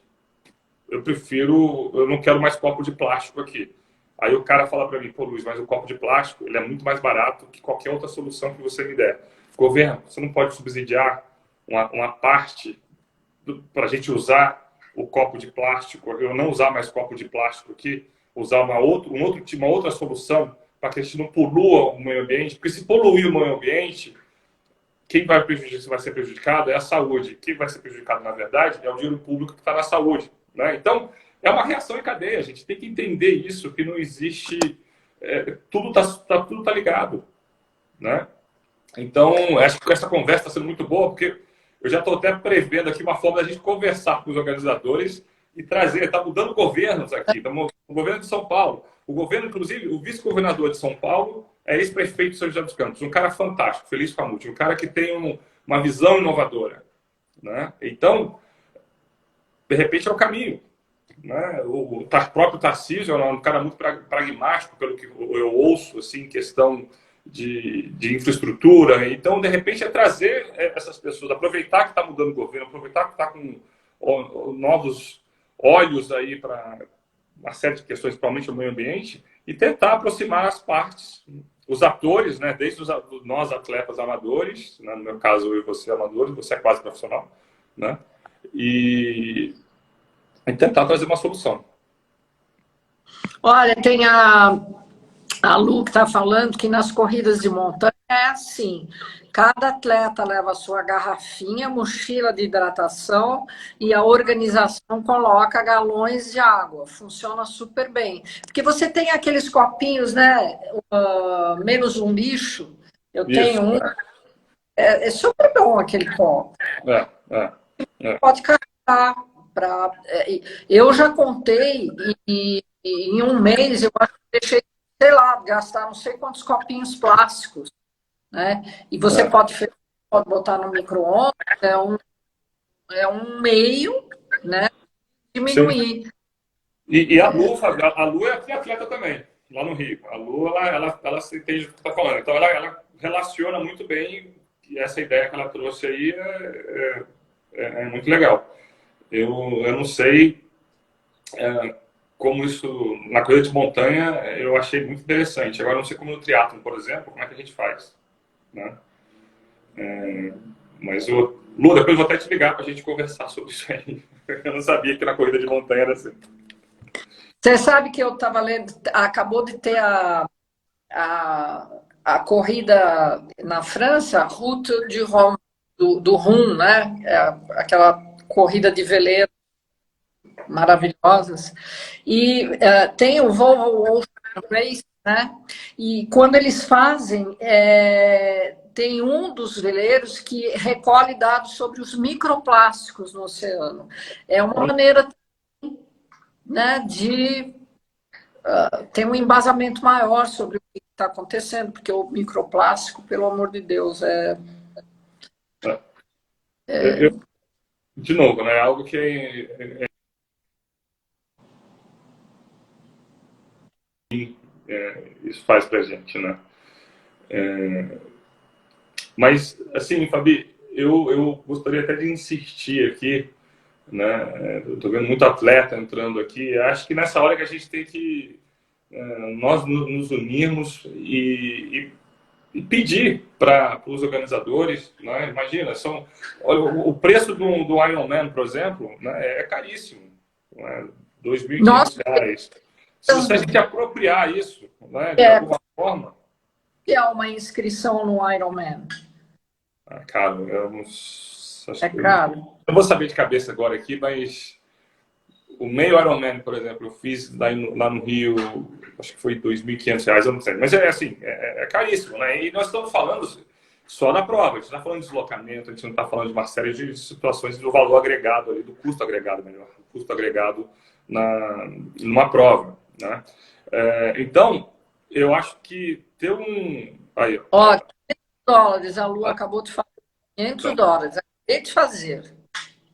eu não quero mais copo de plástico aqui. Aí o cara fala para mim, pô, Luiz, mas o copo de plástico ele é muito mais barato que qualquer outra solução que você me der. Governo, você não pode subsidiar uma parte para a gente usar o copo de plástico, eu não usar mais copo de plástico aqui, usar uma outra solução para que a gente não polua o meio ambiente, porque se poluir o meio ambiente, quem vai ser prejudicado é a saúde. Quem vai ser prejudicado, na verdade, é o dinheiro público que está na saúde. Né? Então, é uma reação em cadeia. A gente tem que entender isso, que não existe... tudo tá ligado. Né? Então, acho que essa conversa está sendo muito boa, porque eu já estou até prevendo aqui uma forma da gente conversar com os organizadores e trazer... Está mudando governos aqui. Estamos o governo de São Paulo. O governo, inclusive, o vice-governador de São Paulo é ex-prefeito de São José dos Campos. Um cara fantástico, Feliz Famute. Um cara que tem uma visão inovadora. Né? Então, de repente, é o caminho. Né? O próprio Tarcísio é um cara muito pragmático, pelo que eu ouço, assim, em questão de infraestrutura. Então, de repente, é trazer essas pessoas, aproveitar que está mudando o governo, aproveitar que está com novos olhos aí para uma série de questões, principalmente o meio ambiente, e tentar aproximar as partes, os atores, né? Desde nós atletas amadores, né? No meu caso eu e você amadores, você é quase profissional, né? E tentar trazer uma solução. Olha, tem a Lu que está falando que nas corridas de montanha é assim, cada atleta leva a sua garrafinha, mochila de hidratação e a organização coloca galões de água. Funciona super bem. Porque você tem aqueles copinhos, né? Menos um lixo. Eu tenho um. É super bom aquele copo. Pode carregar. Eu já contei e em um mês eu acho que deixei, sei lá, gastar não sei quantos copinhos plásticos. Né? E você pode botar no micro-ondas, é um meio, né, diminuir. E a Lu, a Lu é atleta também, lá no Rio. A Lu, ela se entende do que está falando. Então, ela relaciona muito bem, e essa ideia que ela trouxe aí é muito legal. Eu não sei como isso, na corrida de montanha, eu achei muito interessante. Agora, eu não sei como no triatlon, por exemplo, como é que a gente faz. Né? Mas, Lu, depois eu vou até te ligar para a gente conversar sobre isso aí. Eu não sabia que na corrida de montanha era assim. Você sabe que eu estava lendo, acabou de ter a corrida na França, Route du Rhum, do Rum, né? Aquela corrida de veleiro maravilhosas. E tem o Volvo Ocean Race, né? E quando eles fazem, tem um dos veleiros que recolhe dados sobre os microplásticos no oceano. É uma maneira, né, de ter um embasamento maior sobre o que está acontecendo, porque o microplástico, pelo amor de Deus, de novo, né? Algo que isso faz pra gente, né? Mas, assim, Fabi, eu gostaria até de insistir aqui, né? Eu tô vendo muito atleta entrando aqui. Acho que nessa hora que a gente tem que nós nos unirmos e pedir para os organizadores, né? Imagina, olha, o preço do Ironman, por exemplo, né? É caríssimo, né? R$2.500. Se a gente apropriar isso, né? De alguma forma... que é uma inscrição no Ironman? Caro, caro. Eu vou saber de cabeça agora aqui, mas o meio Ironman, por exemplo, eu fiz lá no Rio, acho que foi R$2.500, eu não sei. Mas assim, é caríssimo, né? E nós estamos falando só da prova, a gente não está falando de deslocamento, a gente não está falando de uma série de situações do valor agregado ali, do custo agregado, melhor, o custo agregado numa prova, né? Então, eu acho que ter um... Aí, ó, $500, a Lu acabou de falar. $500, acabei de fazer.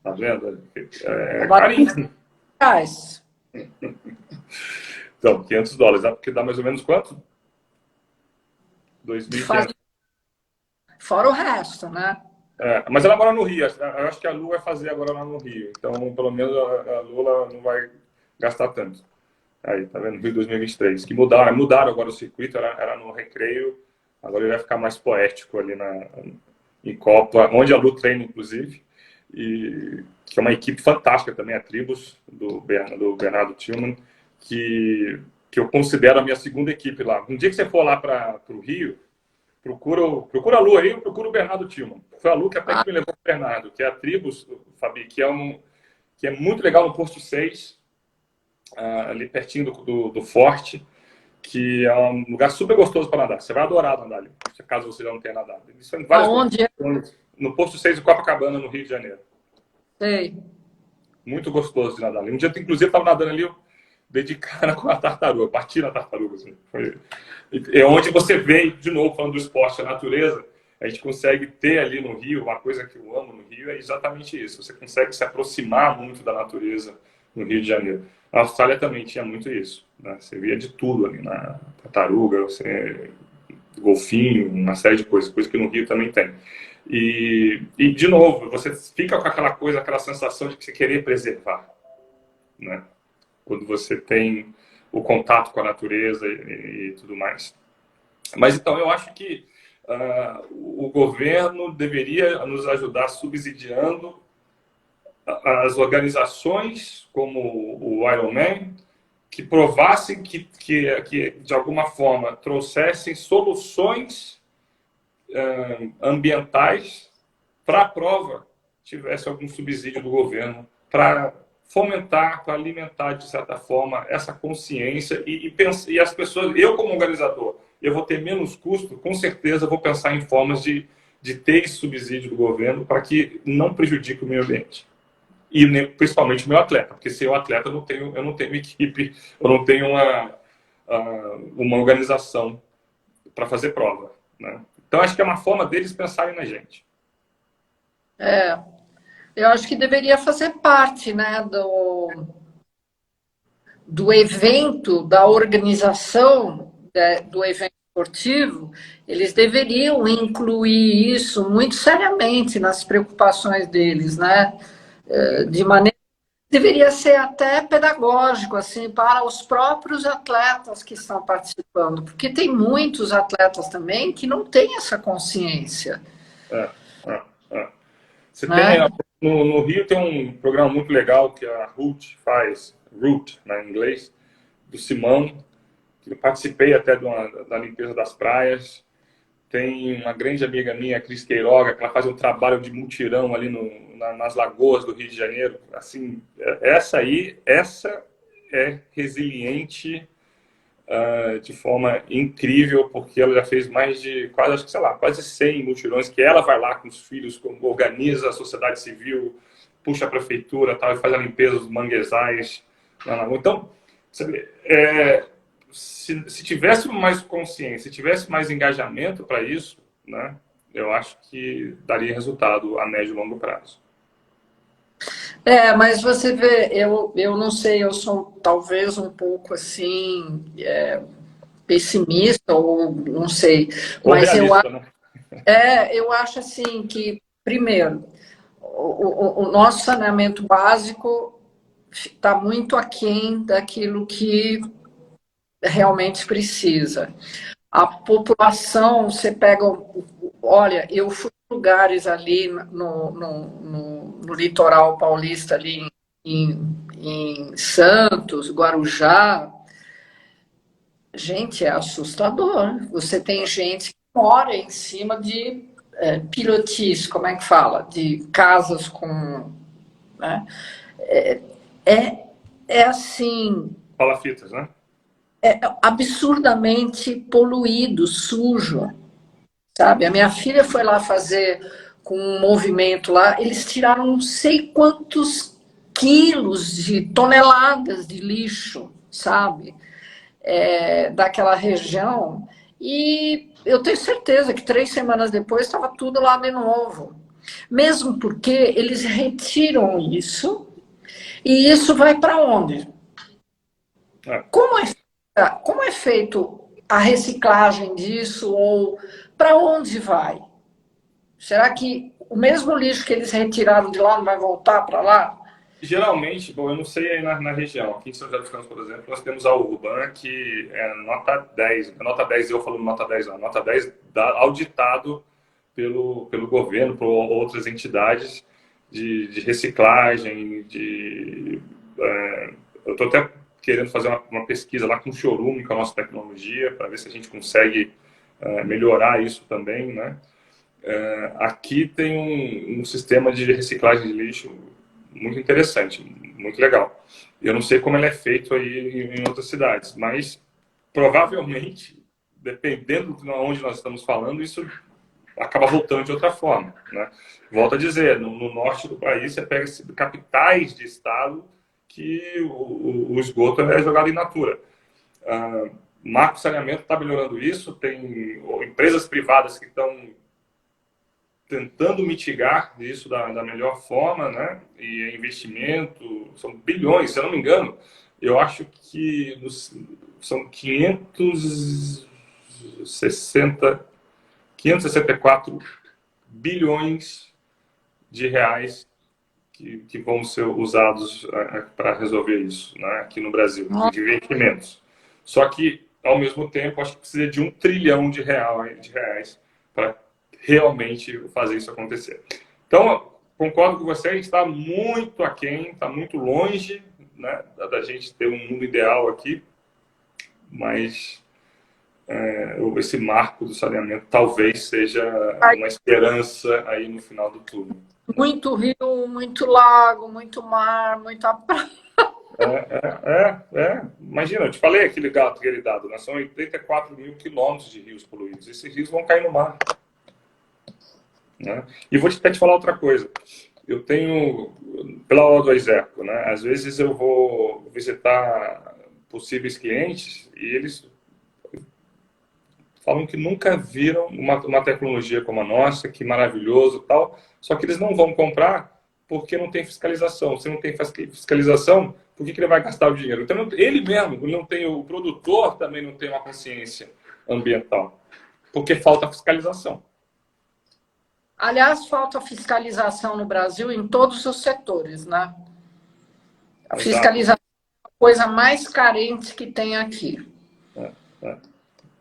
Tá vendo? É caríssimo. Então, $500, porque dá mais ou menos quanto? 2.500. Fora o resto, né? Mas ela mora no Rio. Eu acho que a Lu vai fazer agora lá no Rio. Então, pelo menos a Lula não vai gastar tanto. Aí, tá vendo? Rio 2023. Que mudaram agora o circuito, era no Recreio. Agora ele vai ficar mais poético ali em Copa, onde a Lu treina, inclusive. E que é uma equipe fantástica também, a Tribos, do Bernardo Tillman, que eu considero a minha segunda equipe lá. Um dia que você for lá para o Rio, procura a Lu aí, procura o Bernardo Tillman. Foi a Lu que até que me levou o Bernardo, que é a Tribos, Fabi, que é muito legal no Posto 6, ali pertinho do Forte, que é um lugar super gostoso para nadar. Você vai adorar nadar ali, caso você já não tenha nadado. Isso em várias Aonde? No Posto 6 de Copacabana, no Rio de Janeiro. Sei. Muito gostoso de nadar ali. Um dia, inclusive, eu estava nadando ali, eu dei de cara com a tartaruga, parti na tartaruga. Assim. É onde você vê, de novo, falando do esporte, a natureza, a gente consegue ter ali no Rio, uma coisa que eu amo no Rio é exatamente isso. Você consegue se aproximar muito da natureza no Rio de Janeiro. A Austrália também tinha muito isso. Né? Você via de tudo ali na tartaruga, golfinho, uma série de coisas que no Rio também tem. E, de novo, você fica com aquela coisa, aquela sensação de que você querer preservar, né? Quando você tem o contato com a natureza e tudo mais. Mas então, eu acho que o governo deveria nos ajudar subsidiando as organizações como o Ironman, que provassem que de alguma forma trouxessem soluções ambientais para a prova tivesse algum subsídio do governo para fomentar, para alimentar de certa forma essa consciência e as pessoas, eu como organizador, eu vou ter menos custo, com certeza vou pensar em formas de ter esse subsídio do governo para que não prejudique o meio ambiente. E principalmente o meu atleta, porque se eu atleta eu não tenho equipe, eu não tenho uma organização para fazer prova, né? Então acho que é uma forma deles pensarem na gente. Eu acho que deveria fazer parte, né, do evento, da organização do evento esportivo. Eles deveriam incluir isso muito seriamente nas preocupações deles, né? De maneira deveria ser até pedagógico assim para os próprios atletas que estão participando, porque tem muitos atletas também que não têm essa consciência. Você tem no Rio tem um programa muito legal que a Ruth faz, Root, né, em inglês, do Simão, que eu participei até da limpeza das praias. Tem uma grande amiga minha, a Cris Queiroga, que ela faz um trabalho de mutirão ali nas lagoas do Rio de Janeiro. Assim, essa é resiliente de forma incrível, porque ela já fez mais de quase 100 mutirões, que ela vai lá com os filhos, organiza a sociedade civil, puxa a prefeitura, tal, e faz a limpeza dos manguezais na lagoa. Então, sabe, se tivesse mais consciência, se tivesse mais engajamento para isso, né, eu acho que daria resultado a médio e longo prazo. Mas você vê, eu não sei, eu sou talvez um pouco assim, pessimista, ou não sei, mas realista, né? eu acho assim que, primeiro, o nosso saneamento básico está muito aquém daquilo que realmente precisa. A população, você pega, olha, eu fui em lugares ali no litoral paulista, ali em Santos, Guarujá, gente, é assustador. Você tem gente que mora em cima de pilotis, como é que fala? De casas com... Né? É assim... Palafitas, né? É absurdamente poluído, sujo, sabe? A minha filha foi lá fazer com um movimento lá, eles tiraram não sei quantos quilos de toneladas de lixo, sabe? Daquela região, e eu tenho certeza que 3 semanas depois estava tudo lá de novo. Mesmo porque eles retiram isso, e isso vai para onde? Como é feito a reciclagem disso, ou para onde vai? Será que o mesmo lixo que eles retiraram de lá não vai voltar para lá? Geralmente, bom, eu não sei aí na região. Aqui em São José dos Campos, por exemplo, nós temos a Urban, que é nota 10. Nota 10, eu falo nota 10 não. Nota 10 auditado pelo governo, por outras entidades de reciclagem, eu estou até querendo fazer uma pesquisa lá com o Chorume, com a nossa tecnologia, para ver se a gente consegue melhorar isso também, né? Aqui tem um sistema de reciclagem de lixo muito interessante, muito legal. Eu não sei como ele é feito aí em outras cidades, mas provavelmente, dependendo de onde nós estamos falando, isso acaba voltando de outra forma, né? Volto a dizer, no norte do país, você pega capitais de estado que o esgoto é jogado in natura. Marco Saneamento está melhorando isso, tem empresas privadas que estão tentando mitigar isso da melhor forma, né? E investimento, são bilhões, se eu não me engano, eu acho que são 564 bilhões de reais que vão ser usados para resolver isso, né? Aqui no Brasil, de investimentos. Só que, ao mesmo tempo, acho que precisa de 1 trilhão de reais para realmente fazer isso acontecer. Então, concordo com você, a gente está muito aquém, está muito longe, né, da gente ter um mundo ideal aqui, mas esse marco do saneamento talvez seja uma esperança aí no final do túnel. Muito rio, muito lago, muito mar, muita praia. Imagina, eu te falei aquele dado, né? São 84 mil quilômetros de rios poluídos. Esses rios vão cair no mar. Né? E vou até te falar outra coisa. Eu tenho, pela O2 Eco, né? Às vezes eu vou visitar possíveis clientes e eles falam que nunca viram uma tecnologia como a nossa, que maravilhoso e tal, só que eles não vão comprar porque não tem fiscalização. Se não tem fiscalização, por que ele vai gastar o dinheiro? Então, ele mesmo, não tem, o produtor também não tem uma consciência ambiental, porque falta fiscalização. Aliás, falta fiscalização no Brasil em todos os setores, né? A fiscalização é a coisa mais carente que tem aqui.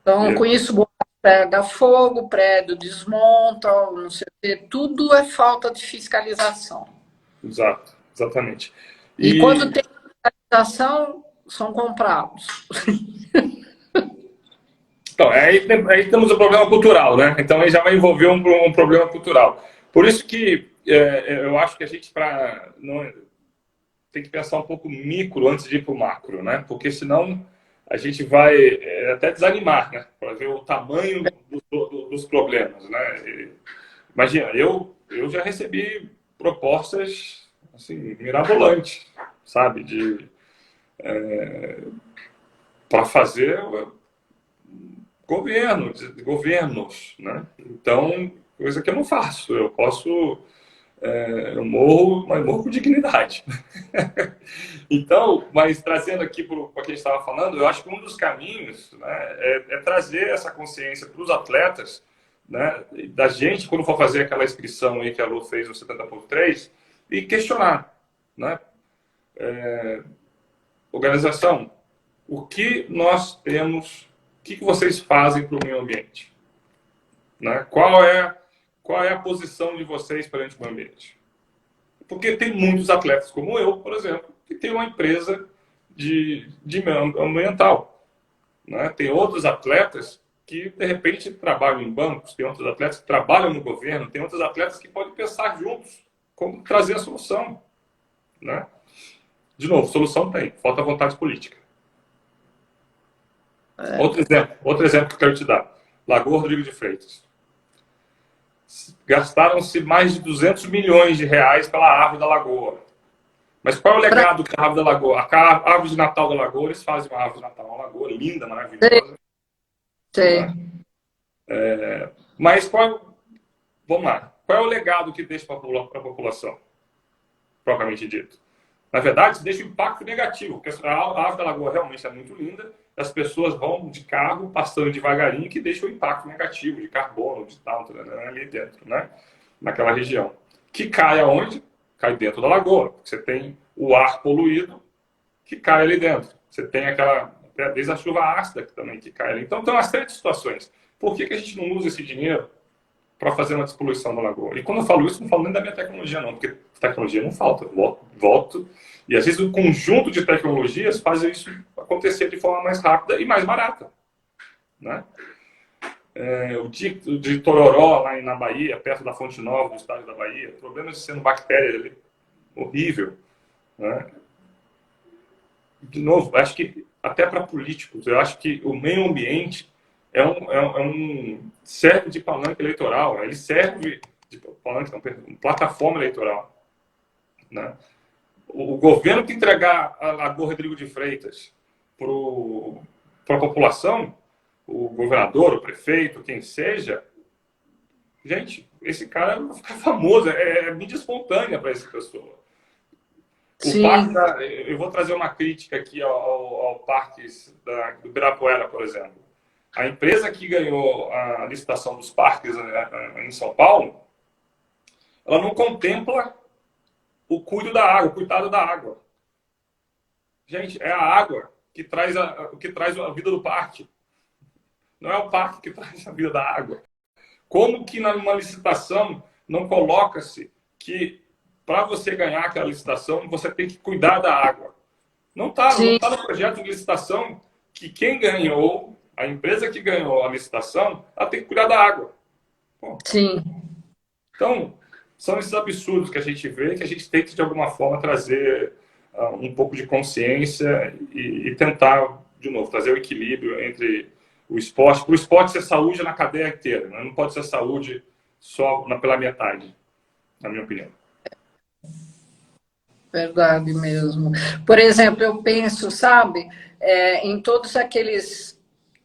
Então, com isso, pega fogo, prédio desmonta, não sei o quê, tudo é falta de fiscalização. Exato, exatamente. E quando tem fiscalização, são comprados. Então, aí temos o problema cultural, né? Então, aí já vai envolver um problema cultural. Por isso que eu acho que a gente tem que pensar um pouco micro antes de ir para o macro, né? Porque senão a gente vai até desanimar, né? Para ver o tamanho dos problemas, né? Imagina, eu já recebi propostas assim, mirabolantes, sabe? Para fazer governos, né? Então, coisa que eu não faço. Eu posso... eu morro, mas morro com dignidade. Então, mas trazendo aqui para o que a gente estava falando, eu acho que um dos caminhos, né, é trazer essa consciência para os atletas, né, da gente, quando for fazer aquela inscrição aí que a Lu fez no 70.3, e questionar, né? Organização, o que nós temos, o que vocês fazem para o meio ambiente? Né? Qual é a posição de vocês perante o meio ambiente? Porque tem muitos atletas como eu, por exemplo, que tem uma empresa de meio ambiental. Né? Tem outros atletas que, de repente, trabalham em bancos, tem outros atletas que trabalham no governo, tem outros atletas que podem pensar juntos como trazer a solução. Né? De novo, solução tem, falta vontade política. Outro exemplo que eu quero te dar. Lagoa Rodrigo de Freitas. Gastaram-se mais de 200 milhões de reais pela árvore da Lagoa. Mas qual é o legado da árvore da Lagoa? A árvore de Natal da Lagoa, eles fazem uma árvore de Natal, uma lagoa linda, maravilhosa. Sim. Mas vamos lá, qual é o legado que deixa para a população, propriamente dito? Na verdade, deixa um impacto negativo, porque a árvore da Lagoa realmente é muito linda, as pessoas vão de carro, passando devagarinho, que deixa um impacto negativo de carbono, de tal, ali dentro, né? naquela região. Que cai aonde? Cai dentro da lagoa. Você tem o ar poluído que cai ali dentro. Você tem aquela, desde a chuva ácida que também que cai ali. Então, tem uma série de situações. Por que a gente não usa esse dinheiro para fazer uma despoluição da lagoa? E quando eu falo isso, não falo nem da minha tecnologia, não, porque tecnologia não falta. Volto. E às vezes o conjunto de tecnologias faz isso acontecer de forma mais rápida e mais barata. Né? O de Tororó, lá na Bahia, perto da Fonte Nova, do estado da Bahia, problemas de sendo bactérias ali, horrível. Né? De novo, acho que até para políticos, eu acho que o meio ambiente serve de palanque eleitoral, ele serve de palanque, não, perdão, plataforma eleitoral. Né? O governo que entregar a Lagoa Rodrigo de Freitas para a população, o governador, o prefeito, quem seja, gente, esse cara vai ficar famoso, é mídia espontânea para essa pessoa. Eu vou trazer uma crítica aqui ao parque do Ibirapuera, por exemplo. A empresa que ganhou a licitação dos parques em São Paulo, ela não contempla o cuidado da água. Gente, é a água que traz a vida do parque. Não é o parque que traz a vida da água. Como que numa licitação não coloca-se que para você ganhar aquela licitação, você tem que cuidar da água? Não está no projeto de licitação que quem ganhou, a empresa que ganhou a licitação, ela tem que cuidar da água. Pô. Sim. Então, são esses absurdos que a gente vê, que a gente tenta, de alguma forma, trazer um pouco de consciência e tentar, de novo, trazer o equilíbrio entre o esporte. Para o esporte ser saúde na cadeia inteira, né? Não pode ser saúde só pela metade, na minha opinião. Verdade mesmo. Por exemplo, eu penso, sabe, em todos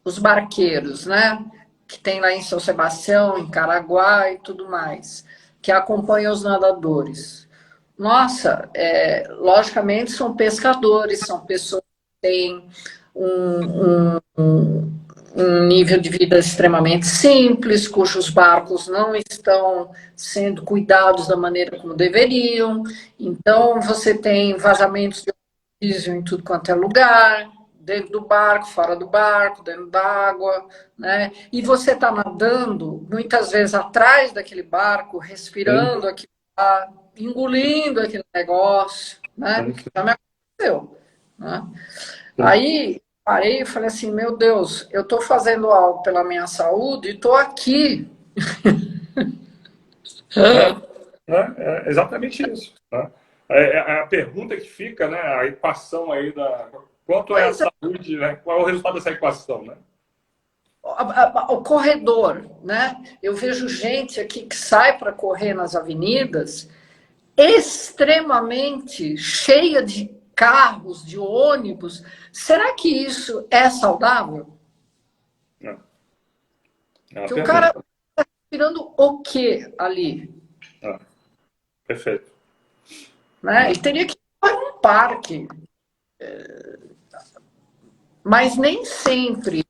os barqueiros, né, que tem lá em São Sebastião, em Caraguá e tudo mais, que acompanham os nadadores. Nossa, logicamente são pescadores, são pessoas que têm um nível de vida extremamente simples, cujos barcos não estão sendo cuidados da maneira como deveriam. Então, você tem vazamentos de diesel em tudo quanto é lugar, dentro do barco, fora do barco, dentro da água, né? E você está nadando, muitas vezes atrás daquele barco, respirando aquilo lá, engolindo aquele negócio, né? Já me aconteceu, né? Aí parei e falei assim, meu Deus, eu estou fazendo algo pela minha saúde e estou aqui. É exatamente isso. Né? A pergunta que fica, né, a equação aí quanto é a saúde, né? Qual é o resultado dessa equação, né? O corredor, né? Eu vejo gente aqui que sai para correr nas avenidas extremamente cheia de carros, de ônibus. Será que isso é saudável? Não. Que o cara está respirando o quê ali? Perfeito. Né? Ele teria que ir para um parque. Mas nem sempre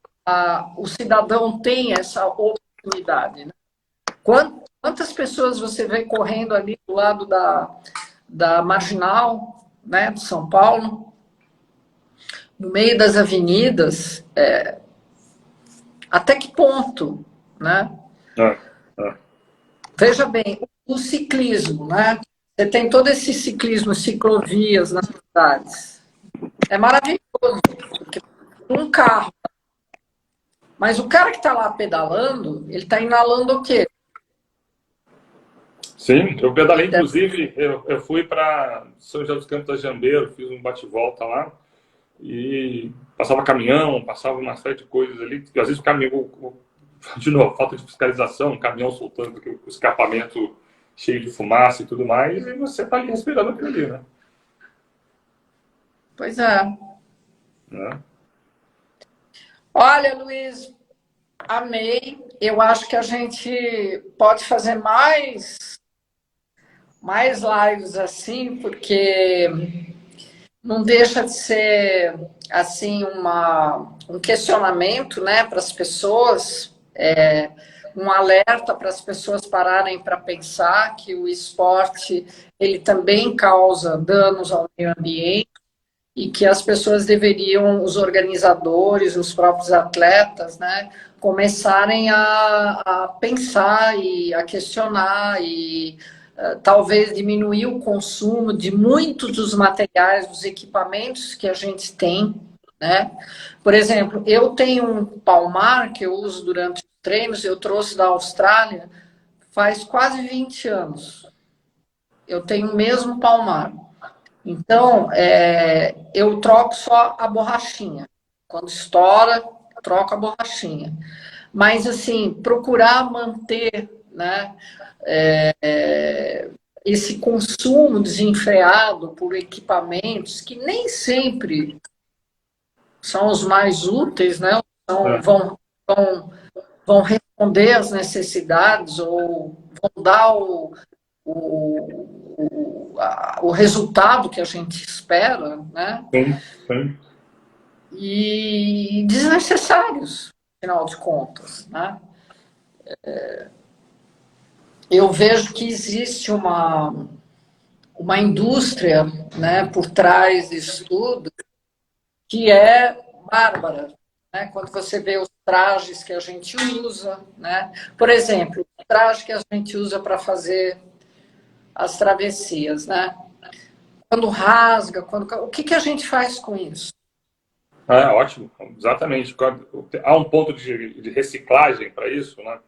o cidadão tem essa oportunidade. Né? Quantas pessoas você vê correndo ali do lado da Marginal, né, de São Paulo, no meio das avenidas, até que ponto, né? Veja bem, o ciclismo, né? Você tem todo esse ciclismo, ciclovias nas cidades. É maravilhoso, porque um carro. Mas o cara que está lá pedalando, ele está inalando o quê? Sim, eu pedalei, inclusive, eu fui para São José dos Campos da Jambeiro, fiz um bate-volta lá, e passava caminhão, passava uma série de coisas ali, às vezes o caminhão, de novo, falta de fiscalização, um caminhão soltando o escapamento cheio de fumaça e tudo mais, e você está ali respirando aquilo ali, né? Pois é. Olha, Luiz, amei. Eu acho que a gente pode fazer mais lives assim, porque não deixa de ser assim um questionamento, né, para as pessoas. um alerta para as pessoas pararem para pensar que o esporte ele também causa danos ao meio ambiente e que as pessoas deveriam, os organizadores, os próprios atletas, né, começarem a pensar e a questionar e talvez diminuir o consumo de muitos dos materiais, dos equipamentos que a gente tem, né? Por exemplo, eu tenho um palmar que eu uso durante os treinos, eu trouxe da Austrália faz quase 20 anos. Eu tenho o mesmo palmar. Então, eu troco só a borrachinha. Quando estoura, troco a borrachinha. Mas, assim, procurar manter, né, esse consumo desenfreado por equipamentos que nem sempre são os mais úteis, né? Vão, vão responder às necessidades ou vão dar o resultado que a gente espera, né? Sim, sim. E desnecessários, afinal de contas, né? Eu vejo que existe uma indústria, né, por trás disso tudo que é bárbara, né? Quando você vê os trajes que a gente usa, né? Por exemplo, o traje que a gente usa para fazer as travessias, né? Quando rasga, o que a gente faz com isso? Ótimo, exatamente. Há um ponto de reciclagem para isso, né?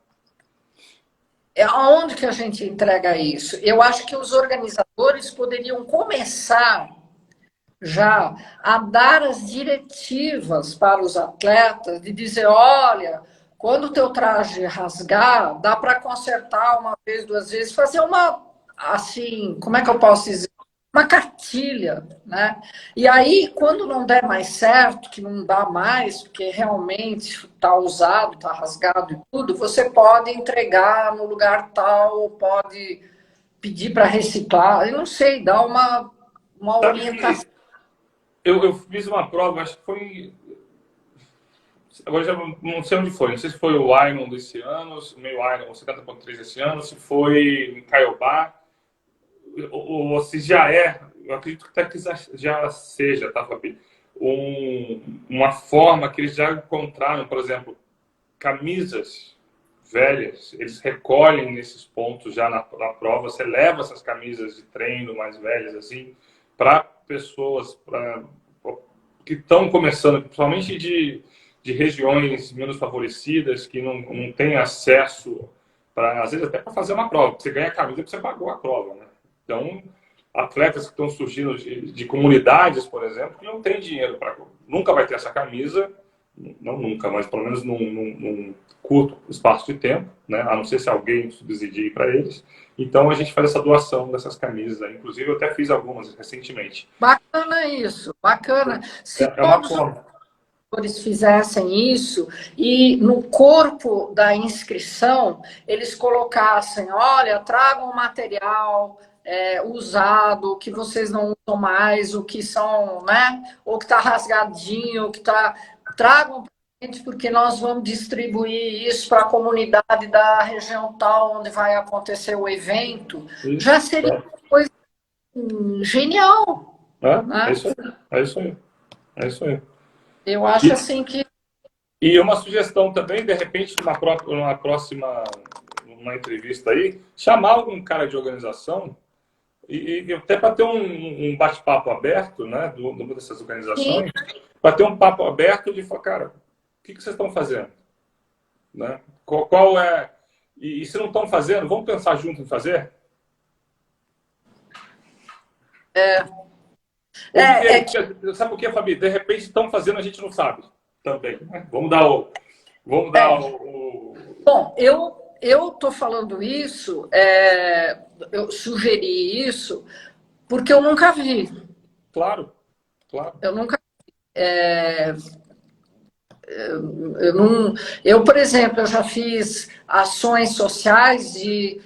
Aonde que a gente entrega isso? Eu acho que os organizadores poderiam começar já a dar as diretivas para os atletas de dizer, olha, quando o teu traje rasgar, dá para consertar uma vez, duas vezes, fazer uma, assim, como é que eu posso dizer? Uma cartilha, né? E aí, quando não der mais certo, que não dá mais, porque realmente está usado, está rasgado e tudo, você pode entregar no lugar tal, pode pedir para reciclar, eu não sei, dar uma orientação. Eu fiz uma prova, acho que foi. Agora já não sei onde foi. Não sei se foi o Iron desse ano, o meio Iron, o 70.3 desse ano, se foi em Caiobá, ou se já é. Eu acredito que até que já seja, tá, Fabi? Uma forma que eles já encontraram, por exemplo, camisas velhas, eles recolhem nesses pontos já na prova. Você leva essas camisas de treino mais velhas, assim, para pessoas que estão começando, principalmente de regiões menos favorecidas, que não têm acesso, às vezes até para fazer uma prova. Você ganha a camisa porque você pagou a prova, né? Então, atletas que estão surgindo de comunidades, por exemplo, que não têm dinheiro para. Nunca vai ter essa camisa, não nunca, mas pelo menos num curto espaço de tempo, né? A não ser se alguém subsidie para eles. Então, a gente faz essa doação dessas camisas aí. Inclusive, eu até fiz algumas recentemente. Bacana isso, bacana. Se É uma todos forma. os fizessem isso e no corpo da inscrição eles colocassem, olha, tragam um material usado, que vocês não usam mais, o que são, né, ou que está rasgadinho, que está... Tragam pra gente porque nós vamos distribuir isso para a comunidade da região tal, onde vai acontecer o evento. Isso. Já seria uma coisa genial, É né? isso aí. É isso aí. É isso aí. Eu acho assim que E uma sugestão também, de repente, numa próxima uma entrevista aí, chamar algum cara de organização e até para ter um bate-papo aberto, né, dessas organizações, para ter um papo aberto de falar, cara, o que vocês estão fazendo? Né? Qual é... E se não estão fazendo, vamos pensar junto em fazer? Sabe por quê, Fabi? De repente estão fazendo, a gente não sabe também. Né? Vamos dar Bom, eu estou falando isso, eu sugeri isso, porque eu nunca vi. Claro, claro. Eu nunca. Eu, não, eu, por exemplo, eu já fiz ações sociais de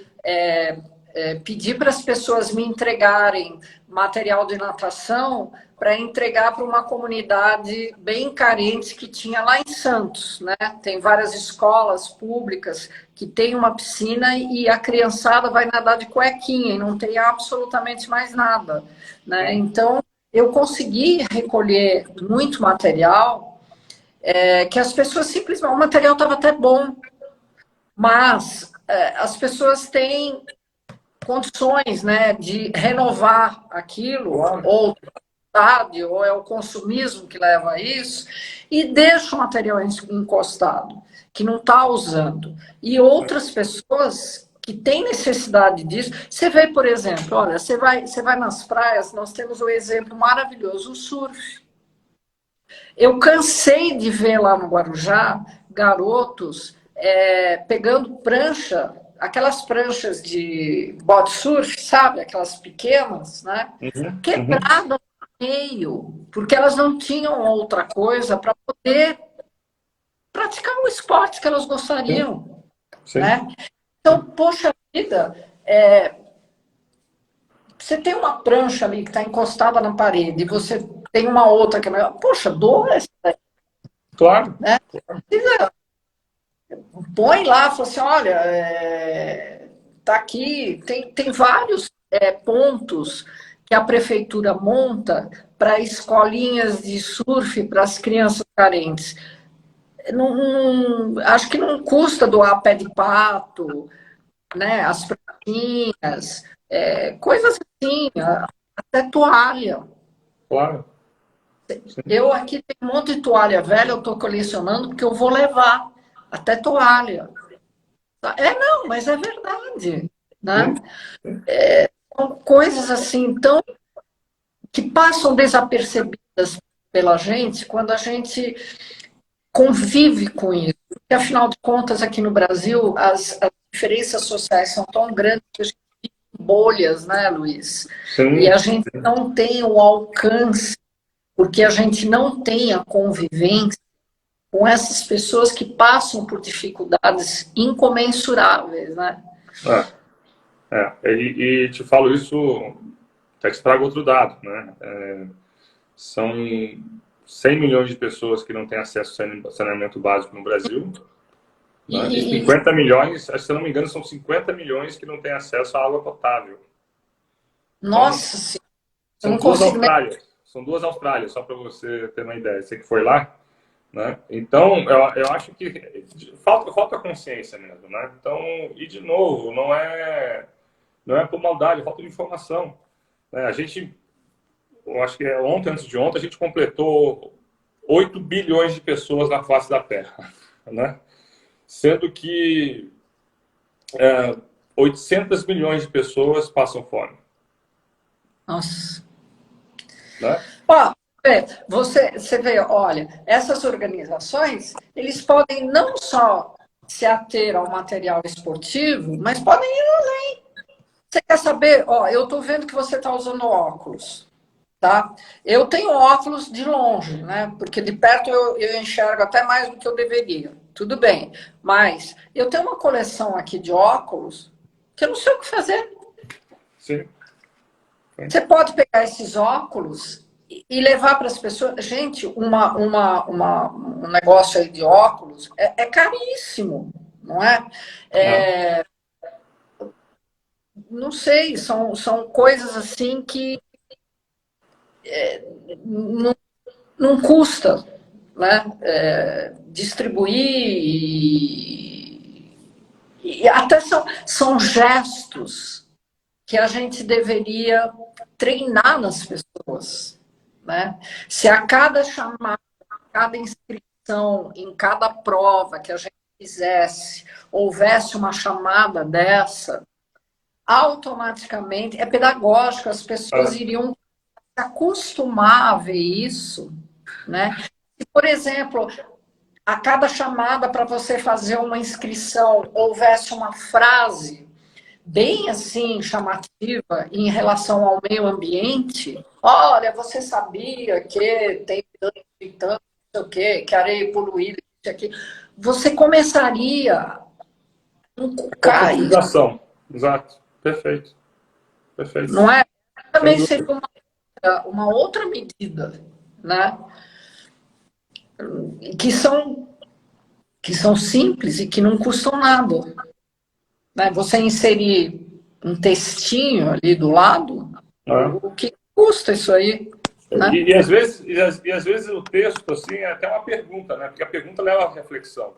pedi para as pessoas me entregarem material de natação para entregar para uma comunidade bem carente que tinha lá em Santos, né? Tem várias escolas públicas que tem uma piscina e a criançada vai nadar de cuequinha e não tem absolutamente mais nada, né? Então, eu consegui recolher muito material que as pessoas simplesmente... O material estava até bom, mas as pessoas têm condições, né, de renovar aquilo, ou é o consumismo que leva a isso, e deixa o material encostado, que não está usando. E outras pessoas que têm necessidade disso, você vê, por exemplo, olha, você vai nas praias, nós temos um exemplo maravilhoso, o surf. Eu cansei de ver lá no Guarujá garotos pegando prancha, aquelas pranchas de body surf, sabe? Aquelas pequenas, né? Quebradas no meio, porque elas não tinham outra coisa para poder praticar o esporte que elas gostariam. Sim. Né? Então, poxa vida, você tem uma prancha ali que está encostada na parede, e você tem uma outra que é... Poxa, doa essa daí. Claro. Né? Põe lá, fala assim, olha, tá aqui, tem vários pontos que a prefeitura monta para escolinhas de surf para as crianças carentes. Acho que não custa doar pé de pato, né, as pratinhas, coisas assim, até toalha. Claro. Eu aqui tenho um monte de toalha velha, eu estou colecionando porque eu vou levar até toalha. Não, mas é verdade. Né? São coisas assim, então, que passam desapercebidas pela gente quando a gente convive com isso. Porque, afinal de contas, aqui no Brasil, as diferenças sociais são tão grandes que a gente vive em bolhas, né, Luiz? Sim. E a gente não tem o alcance, porque a gente não tem a convivência com essas pessoas que passam por dificuldades incomensuráveis, né? E te falo isso, até te trago outro dado, né? São 100 milhões de pessoas que não têm acesso ao saneamento básico no Brasil, né? E 50 milhões, se eu não me engano, são 50 milhões que não têm acesso à água potável. Nossa Senhora! São duas Austrálias, só para você ter uma ideia. Você que foi lá, né? Então, eu acho que falta consciência mesmo, né? Então, e de novo, não é por maldade, falta de informação. Né? Eu acho que ontem, antes de ontem, a gente completou 8 bilhões de pessoas na face da Terra, né? Sendo que 800 milhões de pessoas passam fome. Nossa. Né? Você vê, olha, essas organizações, eles podem não só se ater ao material esportivo, mas podem ir além. Você quer saber? Eu estou vendo que você está usando óculos, tá? Eu tenho óculos de longe, né? Porque de perto eu enxergo até mais do que eu deveria. Tudo bem, mas eu tenho uma coleção aqui de óculos que eu não sei o que fazer. Sim. Você pode pegar esses óculos e levar para as pessoas. Gente, um negócio aí de óculos é caríssimo, não é? Não sei, são coisas assim que não custa, né? Distribuir e até são gestos que a gente deveria treinar nas pessoas, né? Se a cada chamada, a cada inscrição, em cada prova que a gente fizesse, houvesse uma chamada dessa, automaticamente, é pedagógico, as pessoas iriam se acostumar a ver isso, né? Se, por exemplo, a cada chamada para você fazer uma inscrição, houvesse uma frase bem assim chamativa em relação ao meio ambiente, olha, você sabia que tem tanto e tanto, não sei o quê, que areia poluída, isso aqui. Você começaria a conscientização, exato, Perfeito. Perfeito. Não é? Também seria uma outra medida, né? Que são simples e que não custam nada. Né? Você inserir um textinho ali do lado, o que custa isso aí? Né? E às vezes o texto assim, é até uma pergunta, né? Porque a pergunta leva à reflexão.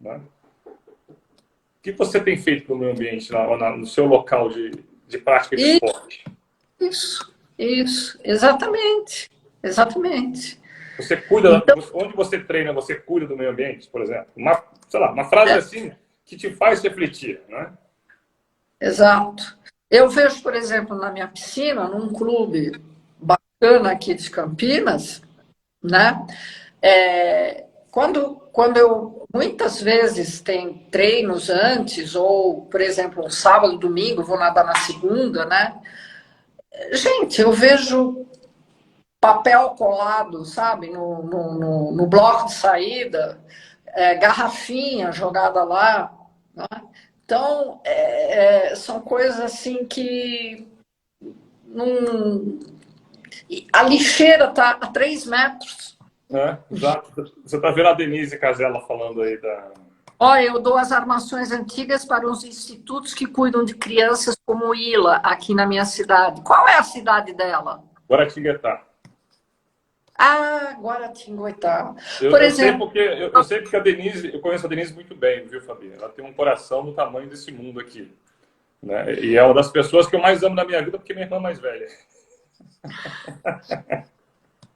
Né? O que você tem feito no meio ambiente, no seu local de prática de esporte? Isso, exatamente. Você cuida, então, onde você treina, você cuida do meio ambiente, por exemplo? Uma frase assim que te faz refletir, né? Exato. Eu vejo, por exemplo, na minha piscina, num clube bacana aqui de Campinas, né? Quando eu muitas vezes tem treinos antes, ou, por exemplo, um sábado, domingo, vou nadar na segunda, né? Gente, eu vejo papel colado, sabe, no bloco de saída, garrafinha jogada lá, né? Então, são coisas assim que a lixeira está a 3 metros. Exato. Você está vendo a Denise Casella falando aí da... Olha, eu dou as armações antigas para os institutos que cuidam de crianças como Ila, aqui na minha cidade. Qual é a cidade dela? Guaratinguetá. Guaratinguetá. Por exemplo... Eu sei porque a Denise, eu conheço a Denise muito bem, viu, Fabi? Ela tem um coração do tamanho desse mundo aqui. Né? E é uma das pessoas que eu mais amo na minha vida, porque minha irmã é mais velha.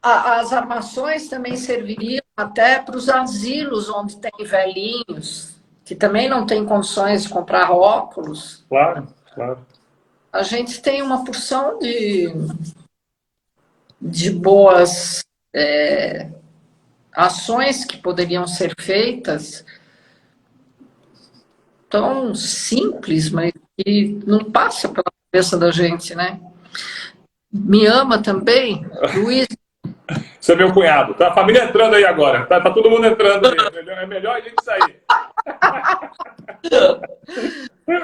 As armações também serviriam até para os asilos onde tem velhinhos, que também não têm condições de comprar óculos. Claro. A gente tem uma porção de boas ações que poderiam ser feitas, tão simples, mas que não passa pela cabeça da gente, né? Me ama também, Luiz. Você é meu cunhado. Tá a família entrando aí agora. Tá todo mundo entrando aí. É melhor a gente sair.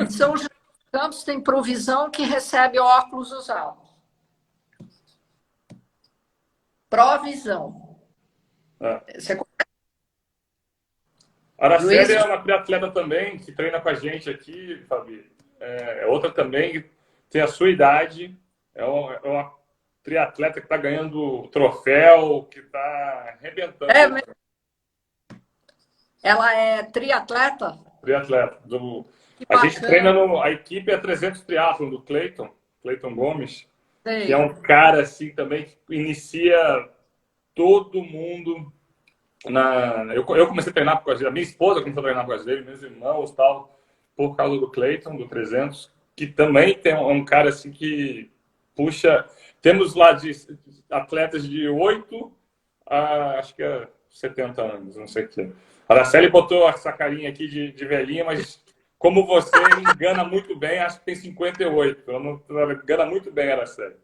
São José dos Campos tem provisão que recebe óculos usados. Provisão. Você... Araceli é uma triatleta também, que treina com a gente aqui, Fabi. Outra também, tem a sua idade. É uma triatleta que está ganhando troféu, que está arrebentando. Ela é triatleta? Triatleta. A gente treina a equipe é 300 Triathlon do Cleiton Gomes, que é um cara assim também que inicia todo mundo eu comecei a treinar por causa dele, a minha esposa começou a treinar por causa dele, meus irmãos tal, por causa do Cleiton, do 300, que também tem um cara assim que puxa. Temos lá de atletas de 8 a acho que 70 anos, não sei o que. A Araceli botou essa carinha aqui de velhinha, mas como você engana muito bem, acho que tem 58. Ela não engana muito bem a Araceli.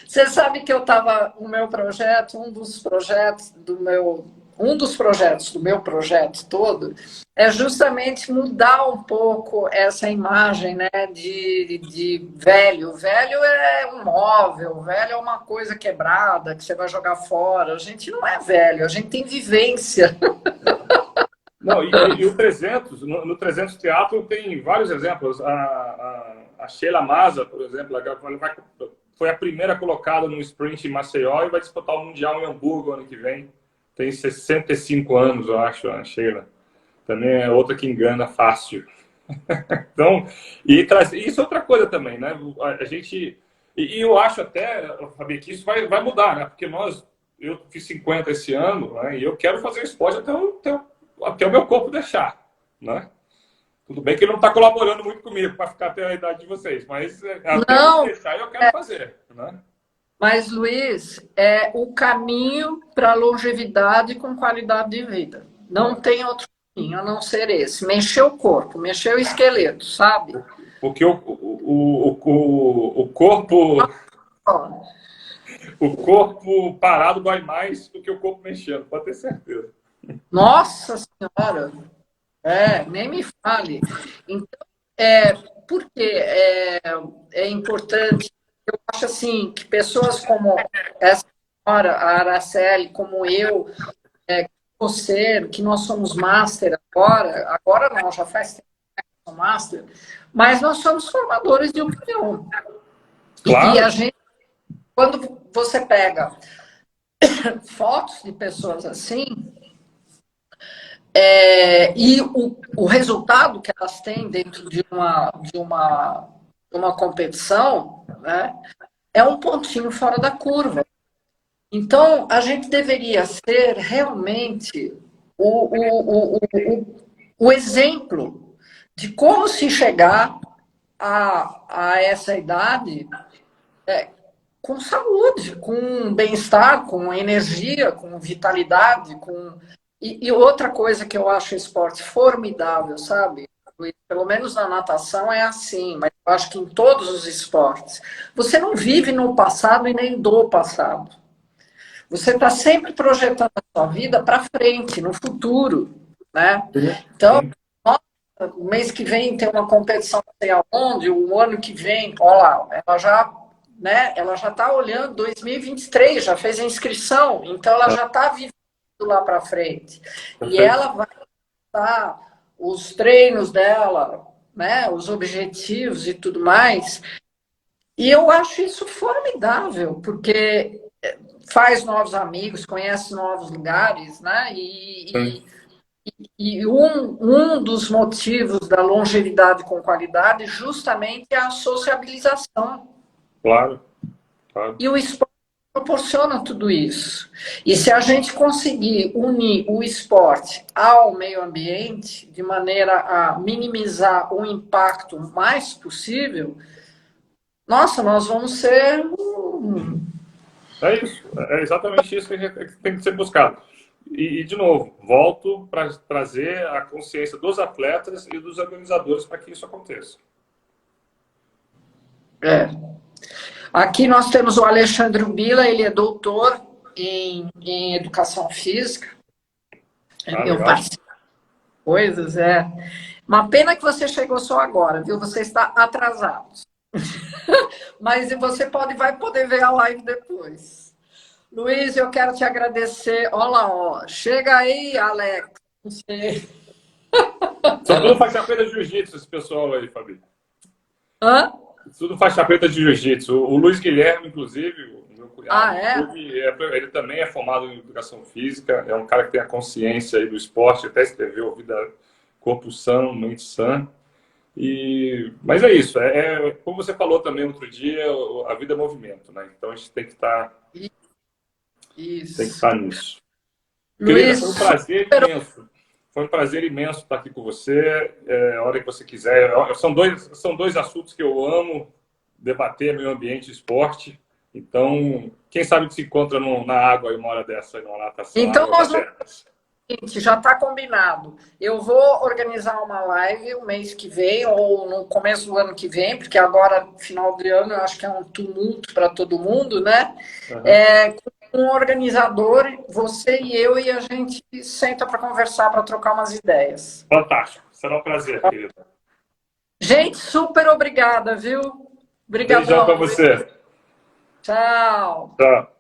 Você sabe que eu estava no meu projeto, um dos projetos do meu projeto todo é justamente mudar um pouco essa imagem, né, de velho. Velho é um móvel, velho é uma coisa quebrada que você vai jogar fora. A gente não é velho, a gente tem vivência. Não, e o 300, no 300 Teatro tem vários exemplos. A Sheila Maza, por exemplo, foi a primeira colocada no sprint em Maceió e vai disputar o Mundial em Hamburgo ano que vem. Tem 65 anos, eu acho, a Sheila. Também é outra que engana fácil. Então, isso é outra coisa também, né? A gente... E eu acho até, Fabi, que isso vai mudar, né? Porque eu fiz 50 esse ano, né? E eu quero fazer esporte até o meu corpo deixar, né? Tudo bem que ele não está colaborando muito comigo para ficar até a idade de vocês, mas até eu deixar eu quero fazer, né? Mas, Luiz, é o caminho para a longevidade com qualidade de vida. Não tem outro caminho a não ser esse. Mexer o corpo, mexer o esqueleto, sabe? Porque o corpo... O corpo parado dói mais do que o corpo mexendo, pode ter certeza. Nossa Senhora! Nem me fale. Então, por que é importante? Eu acho assim que pessoas como essa senhora, a Araceli, como eu, você, que nós somos master agora não, já faz tempo que somos master, mas nós somos formadores de opinião. E a Claro. gente, quando você pega fotos de pessoas assim, e o resultado que elas têm dentro de uma competição, né, é um pontinho fora da curva. Então, a gente deveria ser realmente o exemplo de como se chegar a essa idade com saúde, com bem-estar, com energia, com vitalidade, e outra coisa que eu acho esporte formidável, sabe? Pelo menos na natação é assim, mas eu acho que em todos os esportes. Você não vive no passado e nem do passado. Você está sempre projetando a sua vida para frente, no futuro, né? Então, o mês que vem tem uma competição não sei aonde, o ano que vem, olha lá, ela já está olhando 2023, já fez a inscrição, então ela já está vivendo lá para frente. E ela vai estar os treinos dela, né, os objetivos e tudo mais. E eu acho isso formidável, porque faz novos amigos, conhece novos lugares, né? E um dos motivos da longevidade com qualidade justamente é a sociabilização. Claro, claro. E o esporte proporciona tudo isso. E se a gente conseguir unir o esporte ao meio ambiente, de maneira a minimizar o impacto o mais possível, nossa, nós vamos ser. É isso, é exatamente isso que tem que ser buscado. De novo, volto para trazer a consciência dos atletas e dos organizadores para que isso aconteça. Aqui nós temos o Alexandre Ubila, ele é doutor em educação física. Meu parceiro. Coisas, Uma pena que você chegou só agora, viu? Você está atrasado. Mas você vai poder ver a live depois. Luiz, eu quero te agradecer. Olha lá, ó. Chega aí, Alex. São tudo faixa preta de jiu-jitsu, esse pessoal aí, Fabi. Hã? Tudo faixa preta de jiu-jitsu. O Luiz Guilherme, inclusive, o meu cunhado, ele também é formado em educação física, é um cara que tem a consciência aí do esporte, até escreveu Vida, Corpo São, Mente Sã. Mas é isso, como você falou também outro dia, a vida é movimento, né? Então a gente tem que estar nisso. Luiz, querida, foi um prazer imenso. Foi um prazer imenso estar aqui com você. A hora que você quiser. São dois assuntos que eu amo debater: meio ambiente e esporte. Então, quem sabe se encontra na água aí uma hora dessa, numa natação. Então, já está combinado. Eu vou organizar uma live o mês que vem, ou no começo do ano que vem, porque agora, final de ano, eu acho que é um tumulto para todo mundo, né? Com um organizador, você e eu, e a gente senta para conversar, para trocar umas ideias. Fantástico. Será um prazer, querida. Gente, super obrigada, viu? Obrigadão. Beijão para você. Tchau. Tchau.